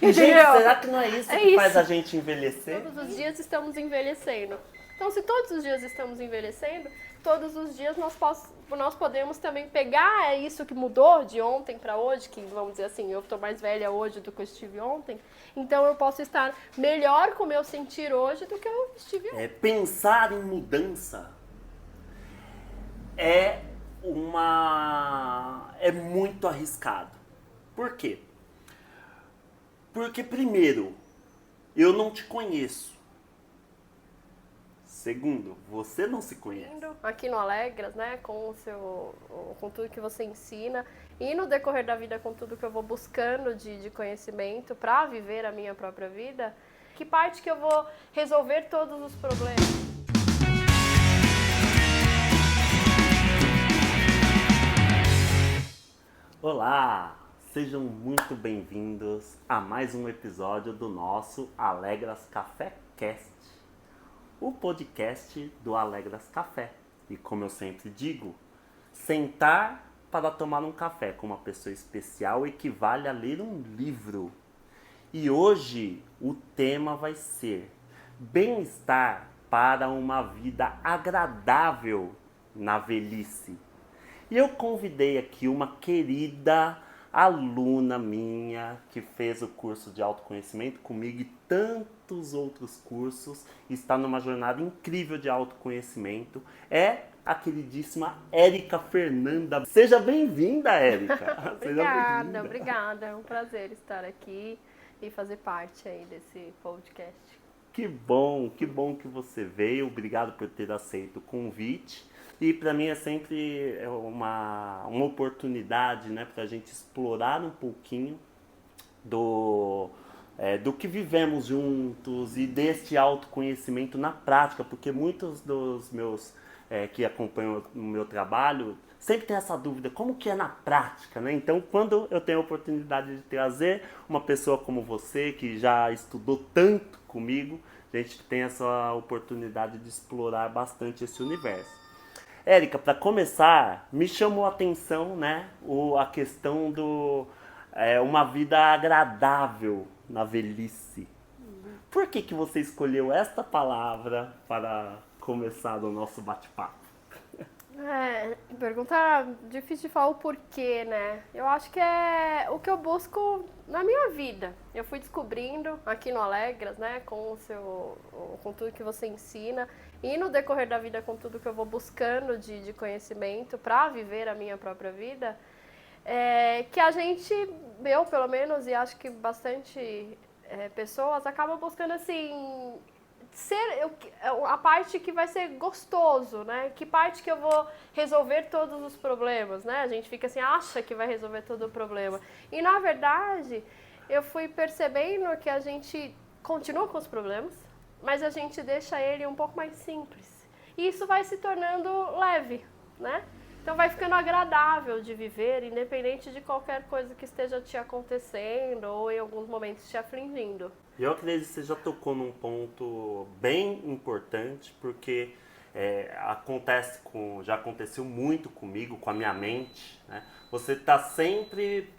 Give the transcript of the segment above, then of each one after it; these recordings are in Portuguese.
E, gente, será que não é isso que faz a gente envelhecer? Todos os dias estamos envelhecendo. Então, se todos os dias estamos envelhecendo, todos os dias nós podemos também pegar isso que mudou de ontem para hoje, que vamos dizer assim, eu estou mais velha hoje do que eu estive ontem, então eu posso estar melhor com o meu sentir hoje do que eu estive ontem. Pensar em mudança é muito arriscado. Por quê? Porque primeiro, eu não te conheço. Segundo, você não se conhece. Aqui no Alegras, né, com tudo que você ensina e no decorrer da vida com tudo que eu vou buscando de conhecimento para viver a minha própria vida, que parte que eu vou resolver todos os problemas? Olá, sejam muito bem-vindos a mais um episódio do nosso Alegras Café Cast, o podcast do Alegras Café. E como eu sempre digo, sentar para tomar um café com uma pessoa especial equivale a ler um livro. E hoje o tema vai ser bem-estar para uma vida agradável na velhice. E eu convidei aqui uma querida aluna minha que fez o curso de autoconhecimento comigo e tantos outros cursos, está numa jornada incrível de autoconhecimento. É a queridíssima Érica Fernanda. Seja bem-vinda, Érica. Obrigada. É um prazer estar aqui e fazer parte aí desse podcast. Que bom que você veio. Obrigado por ter aceito o convite. E para mim é sempre uma oportunidade, né, para a gente explorar um pouquinho do que vivemos juntos e deste autoconhecimento na prática, porque muitos dos meus que acompanham o meu trabalho sempre tem essa dúvida, como que é na prática, né? Então, quando eu tenho a oportunidade de trazer uma pessoa como você, que já estudou tanto comigo, a gente tem essa oportunidade de explorar bastante esse universo. Érica, para começar, me chamou a atenção, né, a questão do uma vida agradável na velhice. Por que você escolheu esta palavra para começar o nosso bate-papo? Pergunta difícil de falar o porquê, né? Eu acho que é o que eu busco na minha vida. Eu fui descobrindo aqui no Alegras, né, com tudo que você ensina e no decorrer da vida com tudo que eu vou buscando de conhecimento para viver a minha própria vida, que a gente, eu pelo menos, e acho que bastante pessoas acabam buscando assim a parte que vai ser gostoso, né? Que parte que eu vou resolver todos os problemas, né? A gente fica assim, acha que vai resolver todo o problema. E na verdade, eu fui percebendo que a gente continua com os problemas, mas a gente deixa ele um pouco mais simples. E isso vai se tornando leve, né? Então vai ficando agradável de viver, independente de qualquer coisa que esteja te acontecendo ou em alguns momentos te afligindo. Eu acredito que você já tocou num ponto bem importante, porque já aconteceu muito comigo, com a minha mente, né? Você está sempre...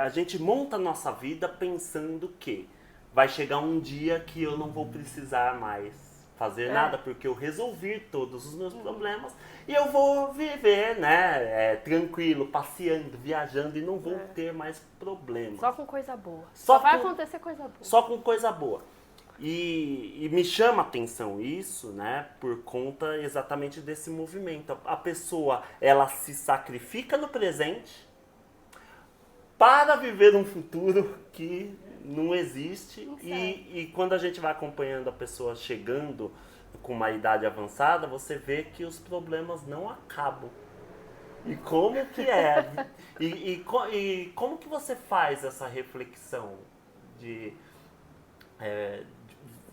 a gente monta a nossa vida pensando que vai chegar um dia que eu não vou precisar mais fazer nada, porque eu resolvi todos os meus problemas e eu vou viver, né, tranquilo, passeando, viajando e não vou ter mais problemas. Só com coisa boa. Só vai acontecer coisa boa. Só com coisa boa. E me chama a atenção isso, né, por conta exatamente desse movimento. A pessoa, ela se sacrifica no presente para viver um futuro que não existe. E quando a gente vai acompanhando a pessoa chegando com uma idade avançada, você vê que os problemas não acabam. E como que é? E como que você faz essa reflexão de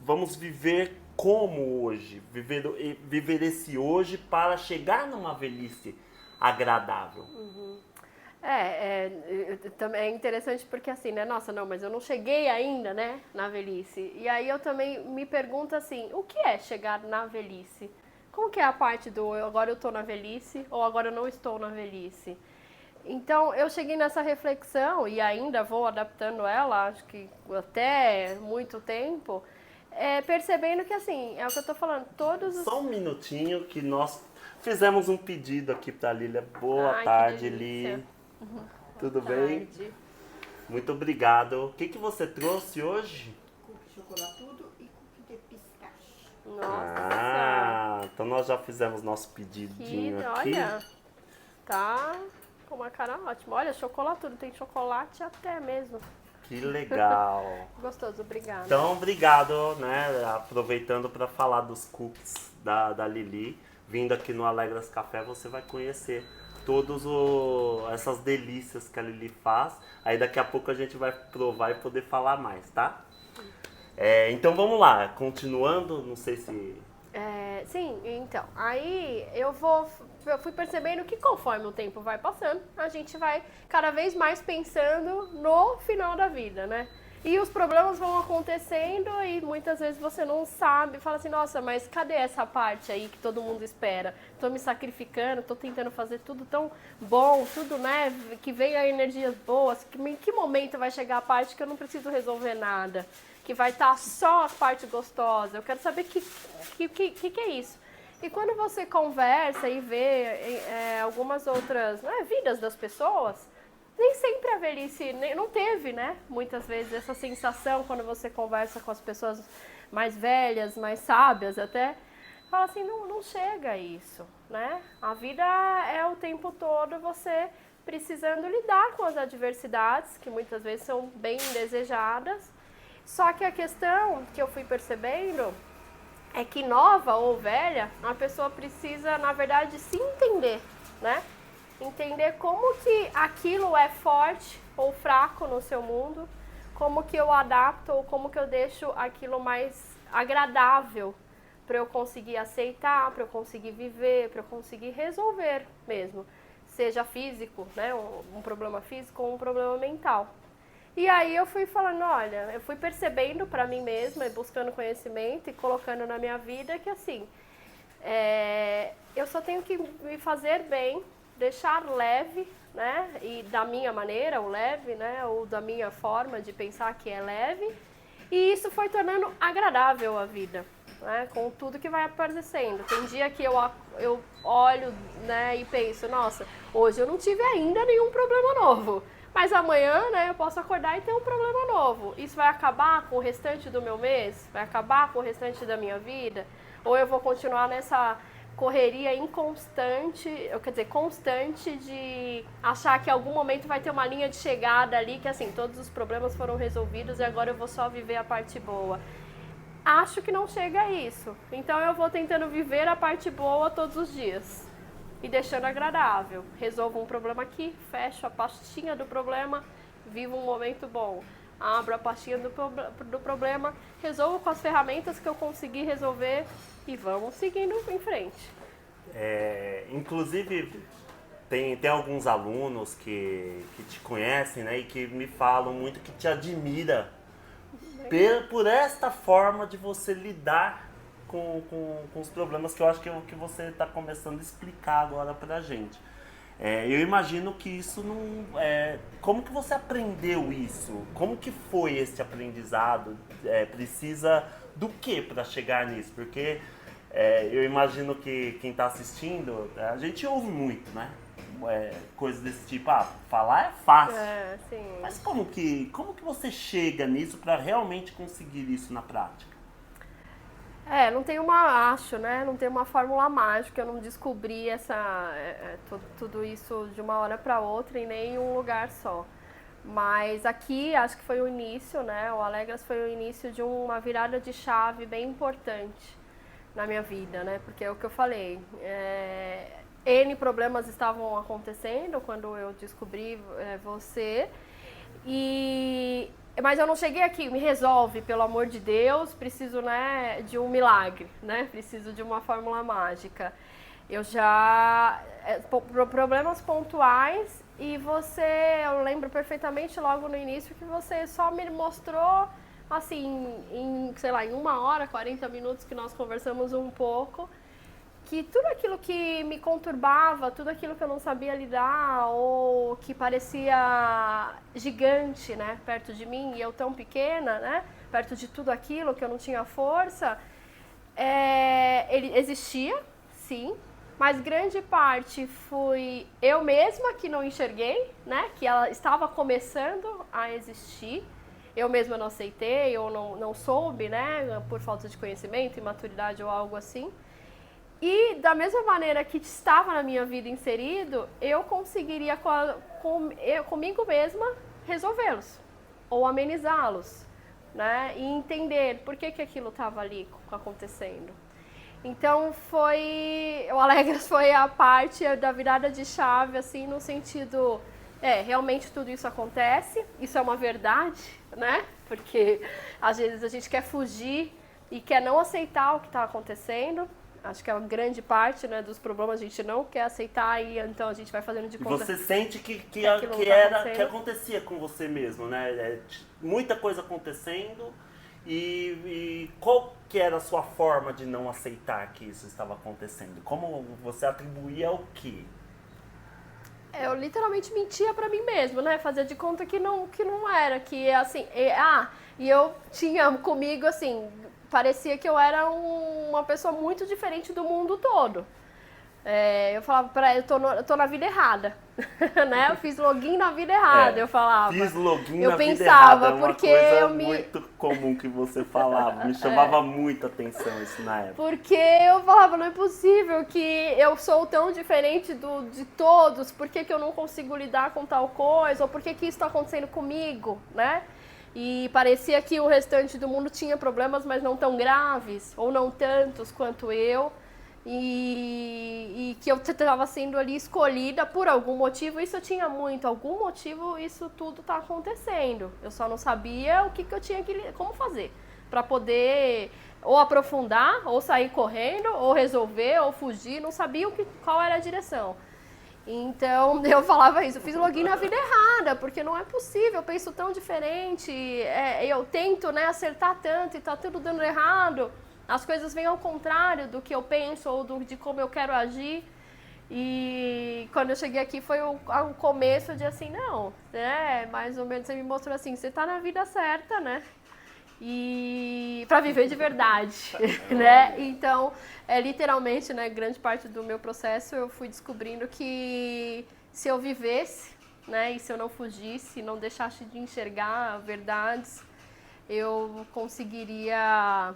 vamos viver como hoje, viver esse hoje para chegar numa velhice agradável? É interessante porque assim, né? Nossa, não, mas eu não cheguei ainda, né? Na velhice. E aí eu também me pergunto assim, o que é chegar na velhice? Como que é a parte do agora eu tô na velhice ou agora eu não estou na velhice? Então, eu cheguei nessa reflexão e ainda vou adaptando ela, acho que até muito tempo, percebendo que, assim, é o que eu tô falando, todos os... Só um minutinho que nós fizemos um pedido aqui para a Lília. Boa Ai, que tarde, delícia. Li. Tudo Boa bem? tarde. Muito obrigado. O que você trouxe hoje? Cookie chocolatudo e cookie de pistache. Nossa, Então nós já fizemos nosso que, pedidinho aqui. olha, tá com uma cara ótima. Olha, chocolatudo, tem chocolate até mesmo. Que legal. Gostoso, obrigada. Então, obrigado, né? Aproveitando para falar dos cookies da Lili. Vindo aqui no Alegras Café, você vai conhecer todas essas delícias que a Lili faz. Aí daqui a pouco a gente vai provar e poder falar mais, tá? Então vamos lá, continuando, não sei se... Sim, então, aí eu fui percebendo que conforme o tempo vai passando, a gente vai cada vez mais pensando no final da vida, né? E os problemas vão acontecendo e muitas vezes você não sabe, fala assim, nossa, mas cadê essa parte aí que todo mundo espera? Tô me sacrificando, tô tentando fazer tudo tão bom, tudo, né, que venha energias boas, em que momento vai chegar a parte que eu não preciso resolver nada? Que vai estar só a parte gostosa. Eu quero saber que é isso. E quando você conversa e vê algumas outras vidas das pessoas, nem sempre a velhice, não teve, né? Muitas vezes essa sensação quando você conversa com as pessoas mais velhas, mais sábias até, fala assim, não chega a isso, né? A vida é o tempo todo você precisando lidar com as adversidades, que muitas vezes são bem indesejadas. Só que a questão que eu fui percebendo é que nova ou velha, a pessoa precisa, na verdade, se entender, né? Entender como que aquilo é forte ou fraco no seu mundo, como que eu adapto ou como que eu deixo aquilo mais agradável para eu conseguir aceitar, para eu conseguir viver, para eu conseguir resolver mesmo. Seja físico, né? Um problema físico ou um problema mental. E aí eu fui falando, olha, eu fui percebendo para mim mesma, e buscando conhecimento e colocando na minha vida que assim, eu só tenho que me fazer bem, deixar leve, né, e da minha maneira, o leve, né, ou da minha forma de pensar que é leve, e isso foi tornando agradável a vida, né, com tudo que vai aparecendo. Tem dia que eu olho, né, e penso, nossa, hoje eu não tive ainda nenhum problema novo. Mas amanhã, né, eu posso acordar e ter um problema novo. Isso vai acabar com o restante do meu mês? Vai acabar com o restante da minha vida? Ou eu vou continuar nessa correria inconstante, constante de achar que em algum momento vai ter uma linha de chegada ali, que assim, todos os problemas foram resolvidos e agora eu vou só viver a parte boa. Acho que não chega a isso. Então eu vou tentando viver a parte boa todos os dias. E deixando agradável. Resolvo um problema aqui, fecho a pastinha do problema, vivo um momento bom. Abro a pastinha do problema, resolvo com as ferramentas que eu consegui resolver e vamos seguindo em frente. Inclusive, tem alguns alunos que te conhecem, né, e que me falam muito que te admira por esta forma de você lidar com os problemas que eu acho que você está começando a explicar agora pra gente. Eu imagino que isso não... como que você aprendeu isso? Como que foi esse aprendizado? Precisa do que para chegar nisso? Porque eu imagino que quem está assistindo, a gente ouve muito, né? Coisas desse tipo, falar é fácil. Sim. Mas como que você chega nisso para realmente conseguir isso na prática? Não tem não tem uma fórmula mágica, eu não descobri tudo isso de uma hora para outra em nenhum lugar só. Mas aqui acho que foi o início, né? O Alegras foi o início de uma virada de chave bem importante na minha vida, né? Porque é o que eu falei, N problemas estavam acontecendo quando eu descobri você, mas eu não cheguei aqui, me resolve, pelo amor de Deus, preciso, né, de um milagre, né? Preciso de uma fórmula mágica. Eu já... problemas pontuais e eu lembro perfeitamente logo no início que você só me mostrou, assim, em 1 hora, 40 minutos que nós conversamos um pouco, que tudo aquilo que me conturbava, tudo aquilo que eu não sabia lidar ou que parecia gigante, né, perto de mim e eu tão pequena, né, perto de tudo aquilo que eu não tinha força, ele existia, sim, mas grande parte fui eu mesma que não enxerguei, né, que ela estava começando a existir. Eu mesma não aceitei ou não soube, né, por falta de conhecimento, imaturidade ou algo assim. E da mesma maneira que estava na minha vida inserido, eu conseguiria comigo mesma resolvê-los ou amenizá-los, né? E entender por que aquilo estava ali acontecendo. Então o Alegras foi a parte da virada de chave, assim, no sentido, realmente tudo isso acontece, isso é uma verdade, né? Porque às vezes a gente quer fugir e quer não aceitar o que está acontecendo. Acho que é uma grande parte, né, dos problemas a gente não quer aceitar e então a gente vai fazendo de conta. E você sente que acontecia com você mesmo, né? Muita coisa acontecendo e qual que era a sua forma de não aceitar que isso estava acontecendo? Como você atribuía ao quê? Eu literalmente mentia pra mim mesma, né? Fazia de conta que não era, que assim, e eu tinha comigo assim, parecia que eu era uma pessoa muito diferente do mundo todo. Eu falava eu tô na vida errada, né? Eu fiz login na vida errada, eu falava. Fiz login eu na pensava, vida errada, é uma porque coisa eu muito comum que você falava, me chamava muita atenção isso na época. Porque eu falava, não é possível que eu sou tão diferente de todos, por que eu não consigo lidar com tal coisa, ou por que isso está acontecendo comigo, né? E parecia que o restante do mundo tinha problemas, mas não tão graves, ou não tantos quanto eu. E que eu estava sendo ali escolhida por algum motivo, isso eu tinha muito, algum motivo isso tudo está acontecendo. Eu só não sabia o que eu tinha como fazer, para poder ou aprofundar, ou sair correndo, ou resolver, ou fugir, não sabia qual era a direção. Então, eu falava isso, eu fiz login na vida errada, porque não é possível, eu penso tão diferente, eu tento, né, acertar tanto e tá tudo dando errado, as coisas vêm ao contrário do que eu penso ou de como eu quero agir. E quando eu cheguei aqui foi o começo de assim, não, mais ou menos você me mostrou assim, você tá na vida certa, né? E para viver de verdade, né? Então, literalmente, né, grande parte do meu processo eu fui descobrindo que se eu vivesse, né, e se eu não fugisse, não deixasse de enxergar verdades, eu conseguiria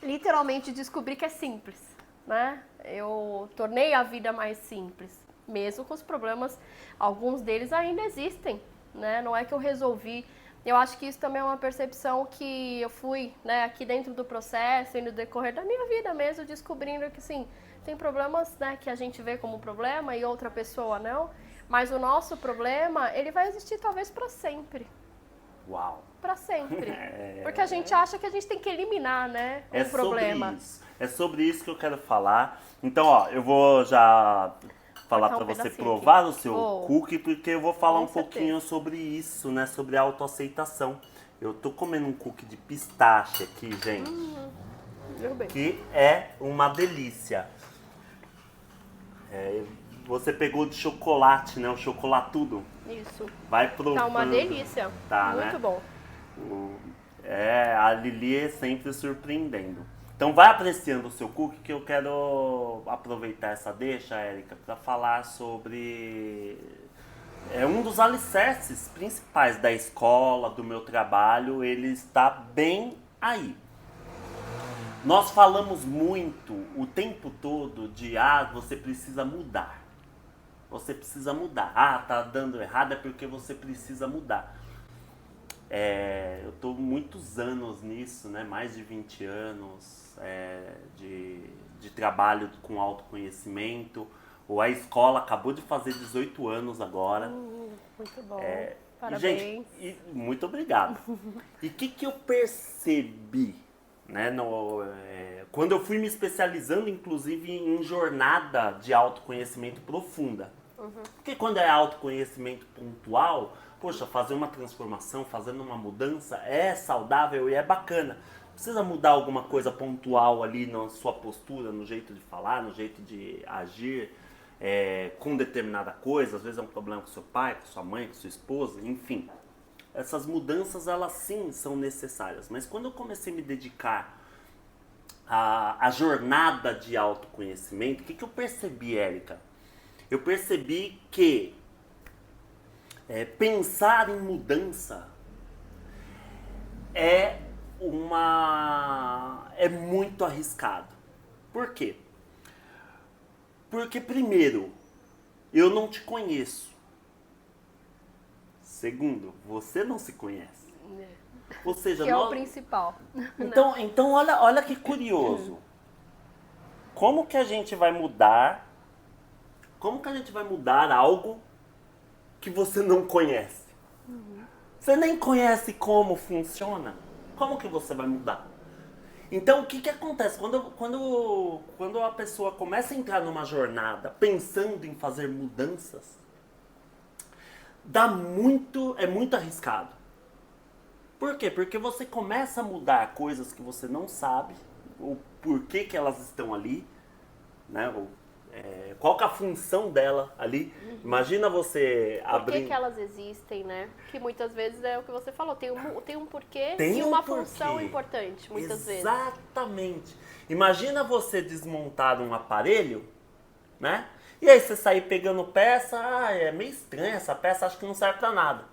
literalmente descobrir que é simples, né? Eu tornei a vida mais simples, mesmo com os problemas, alguns deles ainda existem, né? Não é que eu resolvi. Eu acho que isso também é uma percepção que eu fui, né, aqui dentro do processo e no decorrer da minha vida mesmo, descobrindo que, sim, tem problemas, né, que a gente vê como problema e outra pessoa não, mas o nosso problema, ele vai existir talvez para sempre. Uau! Para sempre. Porque a gente acha que a gente tem que eliminar, né, o problema. Sobre isso. É sobre isso que eu quero falar. Então, ó, eu vou já falar para você provar o seu cookie, porque eu vou falar um pouquinho sobre isso, né? Sobre a autoaceitação. Eu tô comendo um cookie de pistache aqui, gente. Que é uma delícia. Você pegou de chocolate, né? O chocolatudo. Isso. Vai pro... Tá uma delícia. Tá, muito, né? Bom. A Lili é sempre surpreendendo. Então vai apreciando o seu cookie, que eu quero aproveitar essa deixa, Érica, para falar sobre um dos alicerces principais da escola, do meu trabalho, ele está bem aí. Nós falamos muito o tempo todo de você precisa mudar. Você precisa mudar. Tá dando errado é porque você precisa mudar. Eu estou muitos anos nisso, né? Mais de 20 anos de trabalho com autoconhecimento. A escola acabou de fazer 18 anos agora. Muito bom. Parabéns. Gente, muito obrigado. E o que eu percebi, né? Quando eu fui me especializando, inclusive, em jornada de autoconhecimento profunda. Porque quando é autoconhecimento pontual, poxa, fazer uma transformação, fazendo uma mudança é saudável e é bacana. precisa mudar alguma coisa pontual ali na sua postura, no jeito de falar, no jeito de agir com determinada coisa. Às vezes é um problema com seu pai, com sua mãe, com sua esposa, enfim. Essas mudanças, elas sim são necessárias. Mas quando eu comecei a me dedicar à jornada de autoconhecimento, o que eu percebi, Érica? Eu percebi que pensar em mudança é muito arriscado. Por quê? Porque, primeiro, eu não te conheço. Segundo, você não se conhece. Ou seja, que é o principal. Então olha que curioso. Como que a gente vai mudar? Como que a gente vai mudar algo que você não conhece? Você nem conhece como funciona. Como que você vai mudar? Então, o que acontece? Quando a pessoa começa a entrar numa jornada pensando em fazer mudanças, é muito arriscado. Por quê? Porque você começa a mudar coisas que você não sabe, o porquê que elas estão ali, né? Qual que é a função dela ali. Imagina você abrir... Por que elas existem, né? Que muitas vezes é o que você falou, tem um porquê Tem e um uma porquê. função importante, muitas vezes. Exatamente. Imagina você desmontar um aparelho, né? E aí você sair pegando peça, é meio estranho essa peça, acho que não serve pra nada.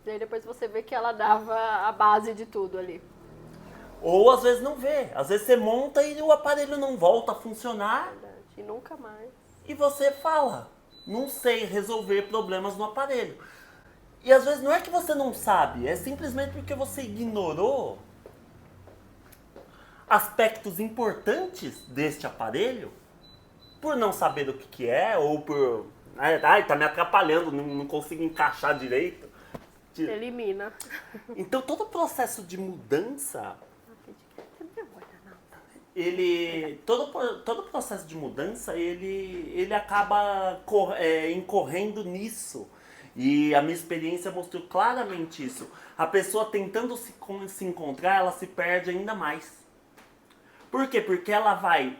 E aí depois você vê que ela dava a base de tudo ali. Ou às vezes não vê. Às vezes você monta e o aparelho não volta a funcionar. Verdade. E nunca mais. E você fala, não sei resolver problemas no aparelho. E às vezes não é que você não sabe, é simplesmente porque você ignorou aspectos importantes deste aparelho por não saber o que é, ou por... Ai, tá me atrapalhando, não consigo encaixar direito. Elimina. Então todo o processo de mudança, todo o processo de mudança, ele acaba incorrendo nisso. E a minha experiência mostrou claramente isso. A pessoa tentando se encontrar, ela se perde ainda mais. Por quê? Porque ela vai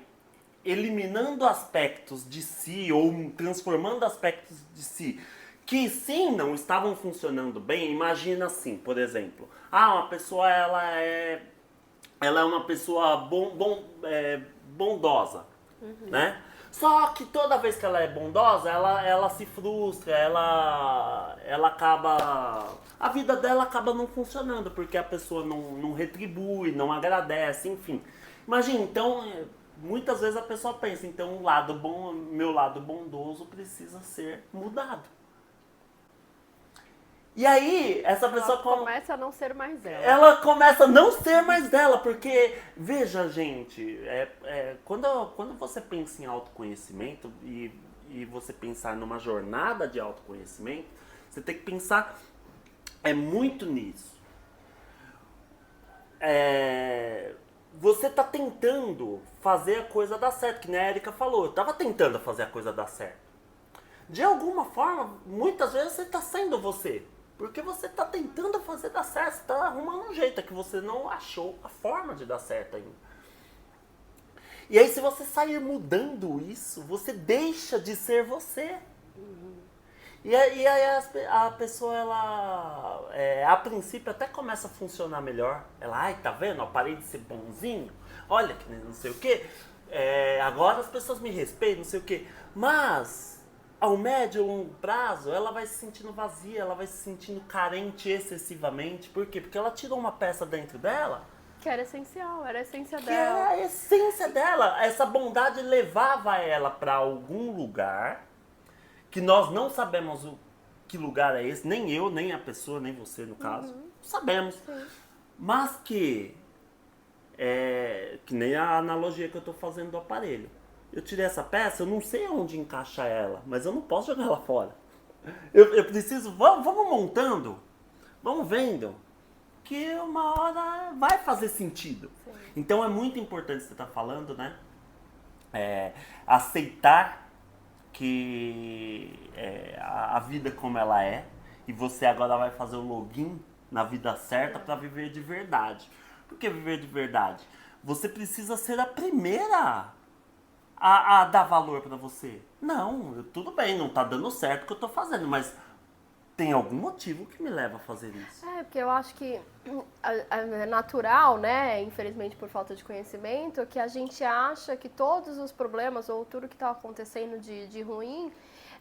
eliminando aspectos de si ou transformando aspectos de si que sim não estavam funcionando bem. Imagina assim, por exemplo, uma pessoa ela é uma pessoa bondosa, né? Só que toda vez que ela é bondosa, ela se frustra, ela acaba... A vida dela acaba não funcionando, porque a pessoa não retribui, não agradece, enfim. Imagina, então, muitas vezes a pessoa pensa, então meu lado bondoso precisa ser mudado. E aí, essa pessoa começa a não ser mais ela. Ela começa a não ser mais dela, porque, veja, gente, quando você pensa em autoconhecimento e você pensar numa jornada de autoconhecimento, você tem que pensar muito nisso. Você tá tentando fazer a coisa dar certo, que nem a Érica falou. Eu tava tentando fazer a coisa dar certo. De alguma forma, muitas vezes você tá sendo você. Porque você tá tentando fazer dar certo, você tá arrumando um jeito, é que você não achou a forma de dar certo ainda. E aí se você sair mudando isso, você deixa de ser você. E aí a pessoa, ela, a princípio até começa a funcionar melhor. Ela, tá vendo? Eu parei de ser bonzinho. Olha que não sei o quê. Agora as pessoas me respeitam, não sei o quê. Mas... ao médio e longo prazo, ela vai se sentindo vazia, ela vai se sentindo carente excessivamente. Por quê? Porque ela tirou uma peça dentro dela. Que era essencial, era a essência dela. Que era a essência dela. Essa bondade levava ela para algum lugar que nós não sabemos que lugar é esse. Nem eu, nem a pessoa, nem você no caso. Não sabemos. Sim. Mas que nem a analogia que eu estou fazendo do aparelho. Eu tirei essa peça, eu não sei onde encaixar ela, mas eu não posso jogar ela fora. Eu preciso, vamos montando, vamos vendo, que uma hora vai fazer sentido. Sim. Então é muito importante você estar falando, né? Aceitar que a vida como ela é, e você agora vai fazer o login na vida certa para viver de verdade. Por que viver de verdade? Você precisa ser a primeira a dar valor pra você. Não, tudo bem, não tá dando certo o que eu tô fazendo, mas tem algum motivo que me leva a fazer isso. Porque eu acho que é natural, né, infelizmente por falta de conhecimento, que a gente acha que todos os problemas ou tudo que está acontecendo de ruim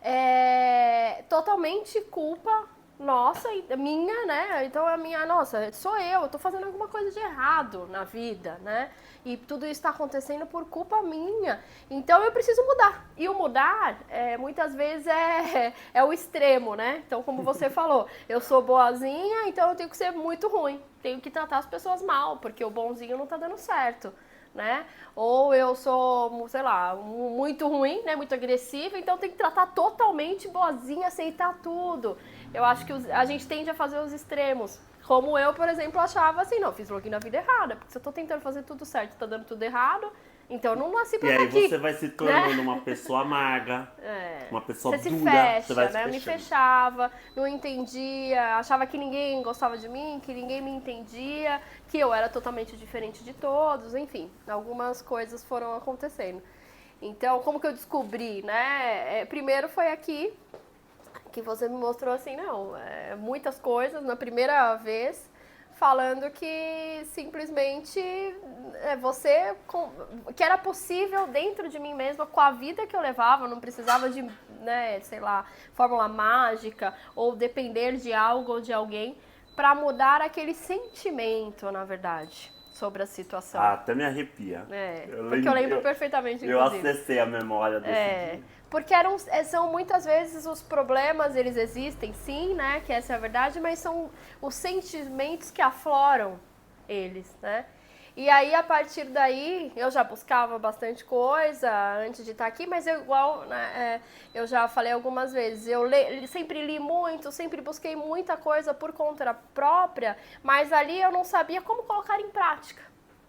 é totalmente culpa nossa e minha, né? Então a minha, nossa, sou eu tô fazendo alguma coisa de errado na vida, né? E tudo isso está acontecendo por culpa minha. Então eu preciso mudar. E o mudar, muitas vezes, é o extremo, né? Então, como você falou, eu sou boazinha, então eu tenho que ser muito ruim. Tenho que tratar as pessoas mal, porque o bonzinho não tá dando certo, né? Ou eu sou, sei lá, muito ruim, né? Muito agressiva, então tem que tratar totalmente boazinha, aceitar tudo. Eu acho que a gente tende a fazer os extremos. Como eu, por exemplo, achava assim, não, fiz login na vida errada, porque se eu tô tentando fazer tudo certo, tá dando tudo errado, então eu não nasci pra E estar aí aqui. você vai se tornando uma pessoa amarga, uma pessoa Você dura. se fecha, Você vai se né? Eu me fechando. fechava, não entendia, achava que ninguém gostava de mim, que ninguém me entendia, que eu era totalmente diferente de todos, enfim, algumas coisas foram acontecendo. Então, como que eu descobri, né? Primeiro foi aqui, que você me mostrou assim, não, muitas coisas na primeira vez, falando que simplesmente que era possível dentro de mim mesma, com a vida que eu levava, não precisava de, né, sei lá, fórmula mágica ou depender de algo ou de alguém para mudar aquele sentimento, na verdade, sobre a situação. Até me arrepia. Porque eu lembro perfeitamente, Eu inclusive. acessei a memória desse dia. Porque são muitas vezes os problemas, eles existem sim, né, que essa é a verdade, mas são os sentimentos que afloram eles, né. E aí, a partir daí, eu já buscava bastante coisa antes de estar aqui, mas eu já falei algumas vezes, eu sempre li muito, sempre busquei muita coisa por conta própria, mas ali eu não sabia como colocar em prática.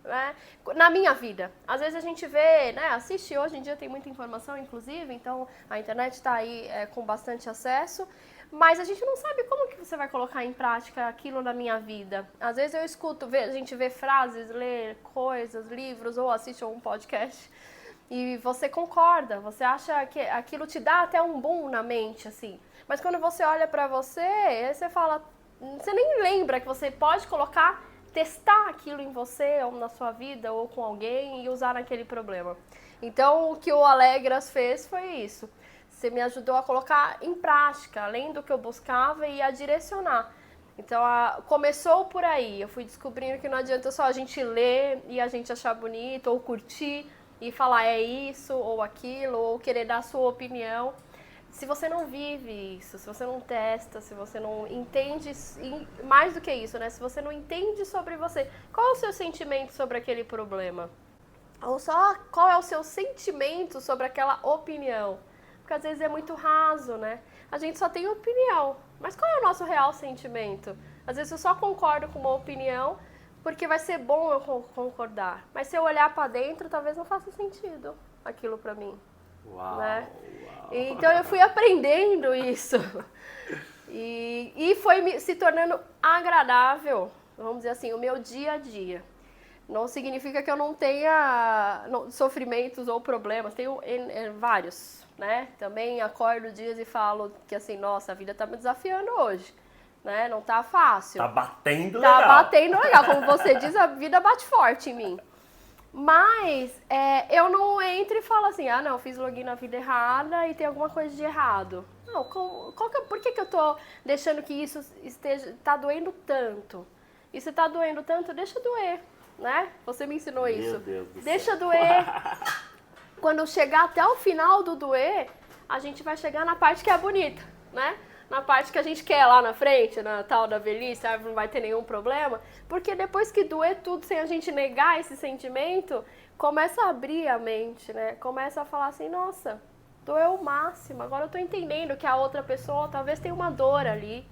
Né? Na minha vida. Às vezes a gente vê, né, assiste, hoje em dia tem muita informação, inclusive, então a internet está aí com bastante acesso, mas a gente não sabe como que você vai colocar em prática aquilo na minha vida. Às vezes eu escuto, a gente vê frases, lê coisas, livros, ou assiste um podcast, e você concorda, você acha que aquilo te dá até um boom na mente, assim. Mas quando você olha pra você, você fala, você nem lembra que você pode testar aquilo em você, ou na sua vida, ou com alguém, e usar naquele problema. Então, o que o Alegras fez foi isso. Você me ajudou a colocar em prática, além do que eu buscava, e a direcionar. Então, começou por aí. Eu fui descobrindo que não adianta só a gente ler e a gente achar bonito, ou curtir, e falar é isso, ou aquilo, ou querer dar a sua opinião. Se você não vive isso, se você não testa, se você não entende, mais do que isso, né? Se você não entende sobre você, qual é o seu sentimento sobre aquele problema? Ou só qual é o seu sentimento sobre aquela opinião? Porque às vezes é muito raso, né? A gente só tem opinião, mas qual é o nosso real sentimento? Às vezes eu só concordo com uma opinião porque vai ser bom eu concordar. Mas se eu olhar pra dentro, talvez não faça sentido aquilo pra mim. Uau, né? uau. Então eu fui aprendendo isso e foi se tornando agradável, vamos dizer assim, o meu dia a dia. Não significa que eu não tenha sofrimentos ou problemas, tenho vários, né? Também acordo dias e falo que assim, nossa, a vida tá me desafiando hoje, né? Não tá fácil. Tá batendo legal. Tá batendo legal, como você diz, a vida bate forte em mim. Mas eu não entro e falo assim, não, fiz login na vida errada e tem alguma coisa de errado. Não, por que eu tô deixando que isso tá doendo tanto? E se tá doendo tanto, deixa doer, né? Você me ensinou isso. Meu Deus do Deixa céu. doer. Quando chegar até o final do doer, a gente vai chegar na parte que é bonita, né? Na parte que a gente quer lá na frente, na tal da velhice, não vai ter nenhum problema. Porque depois que doer tudo sem a gente negar esse sentimento, começa a abrir a mente, né? Começa a falar assim, nossa, doeu o máximo. Agora eu tô entendendo que a outra pessoa talvez tenha uma dor ali,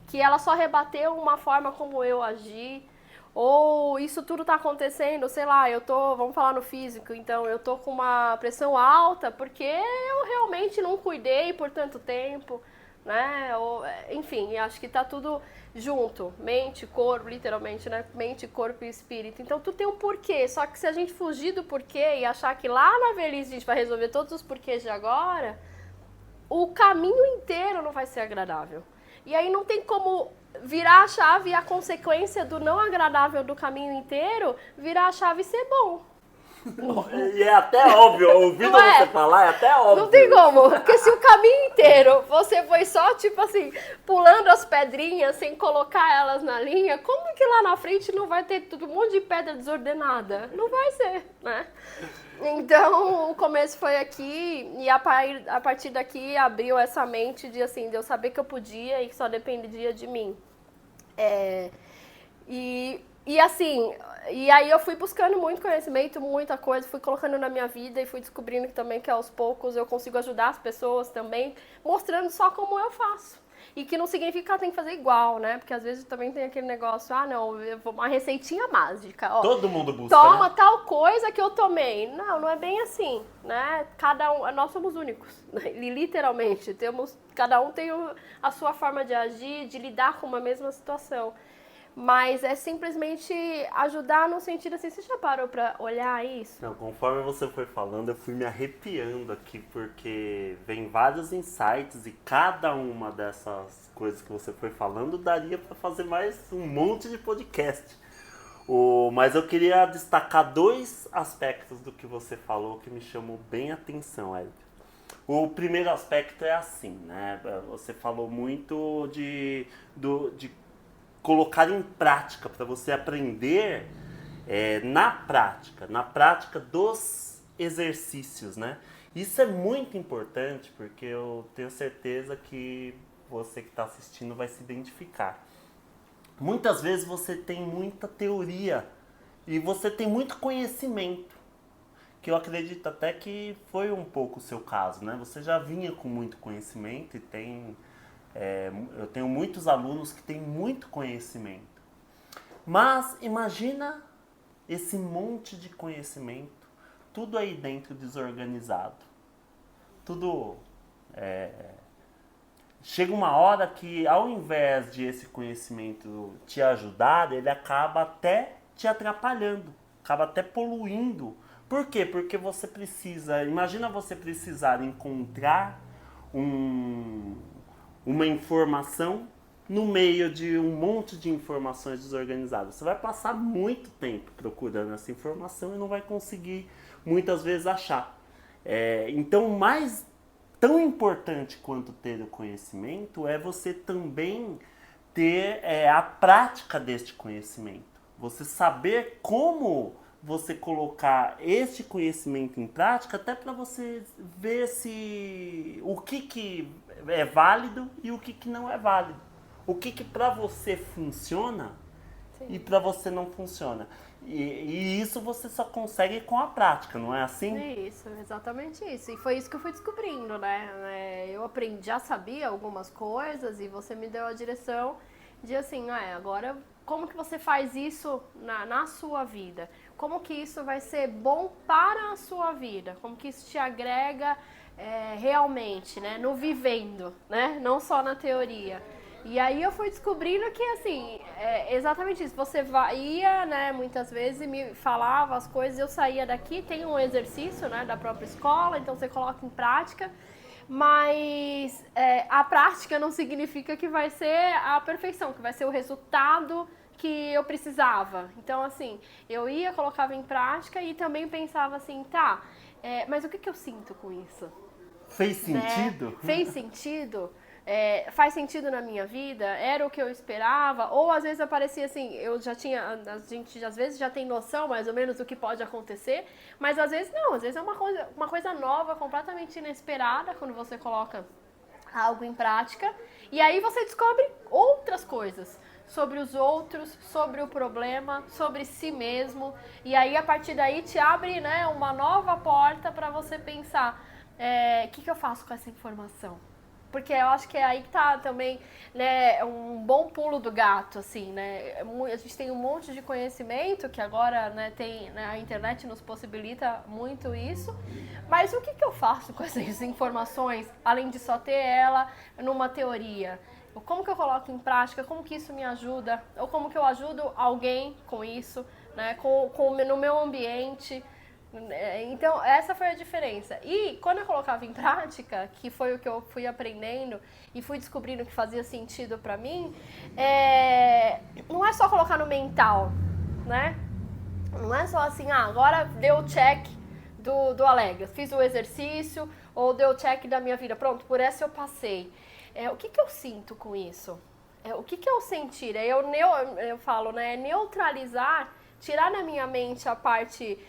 que ela só rebateu uma forma como eu agi. Ou isso tudo tá acontecendo, sei lá, vamos falar no físico, então eu tô com uma pressão alta porque eu realmente não cuidei por tanto tempo, né? Enfim, acho que tá tudo junto. Mente, corpo, literalmente, né? Mente, corpo e espírito. Então, tudo tem um porquê. Só que se a gente fugir do porquê e achar que lá na velhice a gente vai resolver todos os porquês de agora, o caminho inteiro não vai ser agradável. E aí não tem como virar a chave e a consequência do não agradável do caminho inteiro virar a chave e ser bom. E é até óbvio, ouvindo você falar, é até óbvio. Não tem como, porque se o caminho inteiro você foi só, tipo assim, pulando as pedrinhas sem colocar elas na linha, como que lá na frente não vai ter tudo, um monte de pedra desordenada? Não vai ser, né? Então, o começo foi aqui e a partir daqui abriu essa mente de, assim, de eu saber que eu podia e que só dependia de mim. E assim, e aí eu fui buscando muito conhecimento, muita coisa, fui colocando na minha vida e fui descobrindo também que aos poucos eu consigo ajudar as pessoas também, mostrando só como eu faço. E que não significa que tem que fazer igual, né? Porque às vezes também tem aquele negócio, não, eu vou uma receitinha mágica, ó. Todo mundo busca, toma né? tal coisa que eu tomei. Não, não é bem assim, né? Cada um, nós somos únicos, né? Literalmente, cada um tem a sua forma de agir, de lidar com uma mesma situação. Mas é simplesmente ajudar no sentido assim, você já parou pra olhar isso? Não, conforme você foi falando, eu fui me arrepiando aqui, porque vem vários insights e cada uma dessas coisas que você foi falando daria para fazer mais um monte de podcast. Mas eu queria destacar 2 aspectos do que você falou que me chamou bem a atenção, Érica. O primeiro aspecto é assim, né? Você falou muito de colocar em prática, para você aprender na prática dos exercícios, né? Isso é muito importante, porque eu tenho certeza que você que está assistindo vai se identificar. Muitas vezes você tem muita teoria e você tem muito conhecimento, que eu acredito até que foi um pouco o seu caso, né? Você já vinha com muito conhecimento e eu tenho muitos alunos que têm muito conhecimento. Mas imagina esse monte de conhecimento, tudo aí dentro desorganizado. Tudo... Chega uma hora que ao invés de esse conhecimento te ajudar, ele acaba até te atrapalhando, acaba até poluindo. Por quê? Porque você imagina você precisar encontrar uma informação no meio de um monte de informações desorganizadas. Você vai passar muito tempo procurando essa informação e não vai conseguir muitas vezes achar. Então, tão importante quanto ter o conhecimento é você também ter a prática deste conhecimento. Você saber como você colocar este conhecimento em prática, até para você ver o que é válido e o que não é válido. O que para você funciona Sim. e para você não funciona. E isso você só consegue com a prática, não é assim? É isso, exatamente isso. E foi isso que eu fui descobrindo, né? Eu aprendi, já sabia algumas coisas e você me deu a direção de assim, agora como que você faz isso na sua vida? Como que isso vai ser bom para a sua vida? Como que isso te agrega realmente, né? No vivendo, né? Não só na teoria. E aí eu fui descobrindo que, assim, exatamente isso. Você ia, né, muitas vezes e me falava as coisas, eu saía daqui, tem um exercício, né, da própria escola, então você coloca em prática, mas a prática não significa que vai ser a perfeição, que vai ser o resultado que eu precisava. Então, assim, eu ia, colocava em prática e também pensava assim, mas o que eu sinto com isso? Fez sentido? Né? Fez sentido? Faz sentido na minha vida? Era o que eu esperava? Ou às vezes aparecia assim, a gente às vezes já tem noção mais ou menos do que pode acontecer, mas às vezes não, às vezes é uma coisa nova, completamente inesperada quando você coloca algo em prática, e aí você descobre outras coisas sobre os outros, sobre o problema, sobre si mesmo, e aí a partir daí te abre, né, uma nova porta para você pensar, o que eu faço com essa informação? porque eu acho que é aí que tá também, né, um bom pulo do gato, assim, né? A gente tem um monte de conhecimento que agora, né, tem, né, a internet nos possibilita muito isso, mas o que eu faço com essas informações, além de só ter ela numa teoria? Como que eu coloco em prática? Como que isso me ajuda? Ou como que eu ajudo alguém com isso, né, no meu ambiente? Então, essa foi a diferença. E quando eu colocava em prática, que foi o que eu fui aprendendo e fui descobrindo que fazia sentido pra mim, não é só colocar no mental, né? Não é só assim, agora deu o check do Alegra, fiz o exercício, ou deu o check da minha vida, pronto, por essa eu passei. O que eu sinto com isso? O que eu sentir? Eu falo, né, neutralizar, tirar da minha mente a parte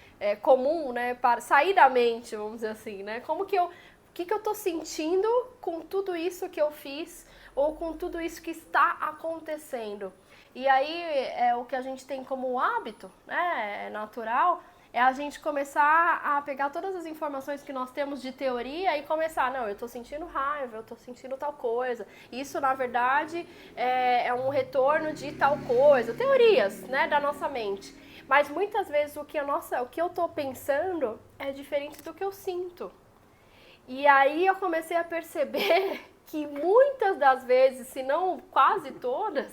comum, né, para sair da mente, vamos dizer assim, né, o que eu tô sentindo com tudo isso que eu fiz, ou com tudo isso que está acontecendo. E aí, o que a gente tem como hábito, né, natural, é a gente começar a pegar todas as informações que nós temos de teoria e começar, não, eu tô sentindo raiva, eu tô sentindo tal coisa. Isso, na verdade, é um retorno de tal coisa. Teorias, né, da nossa mente. Mas muitas vezes o que eu tô pensando é diferente do que eu sinto. E aí eu comecei a perceber que muitas das vezes, se não quase todas,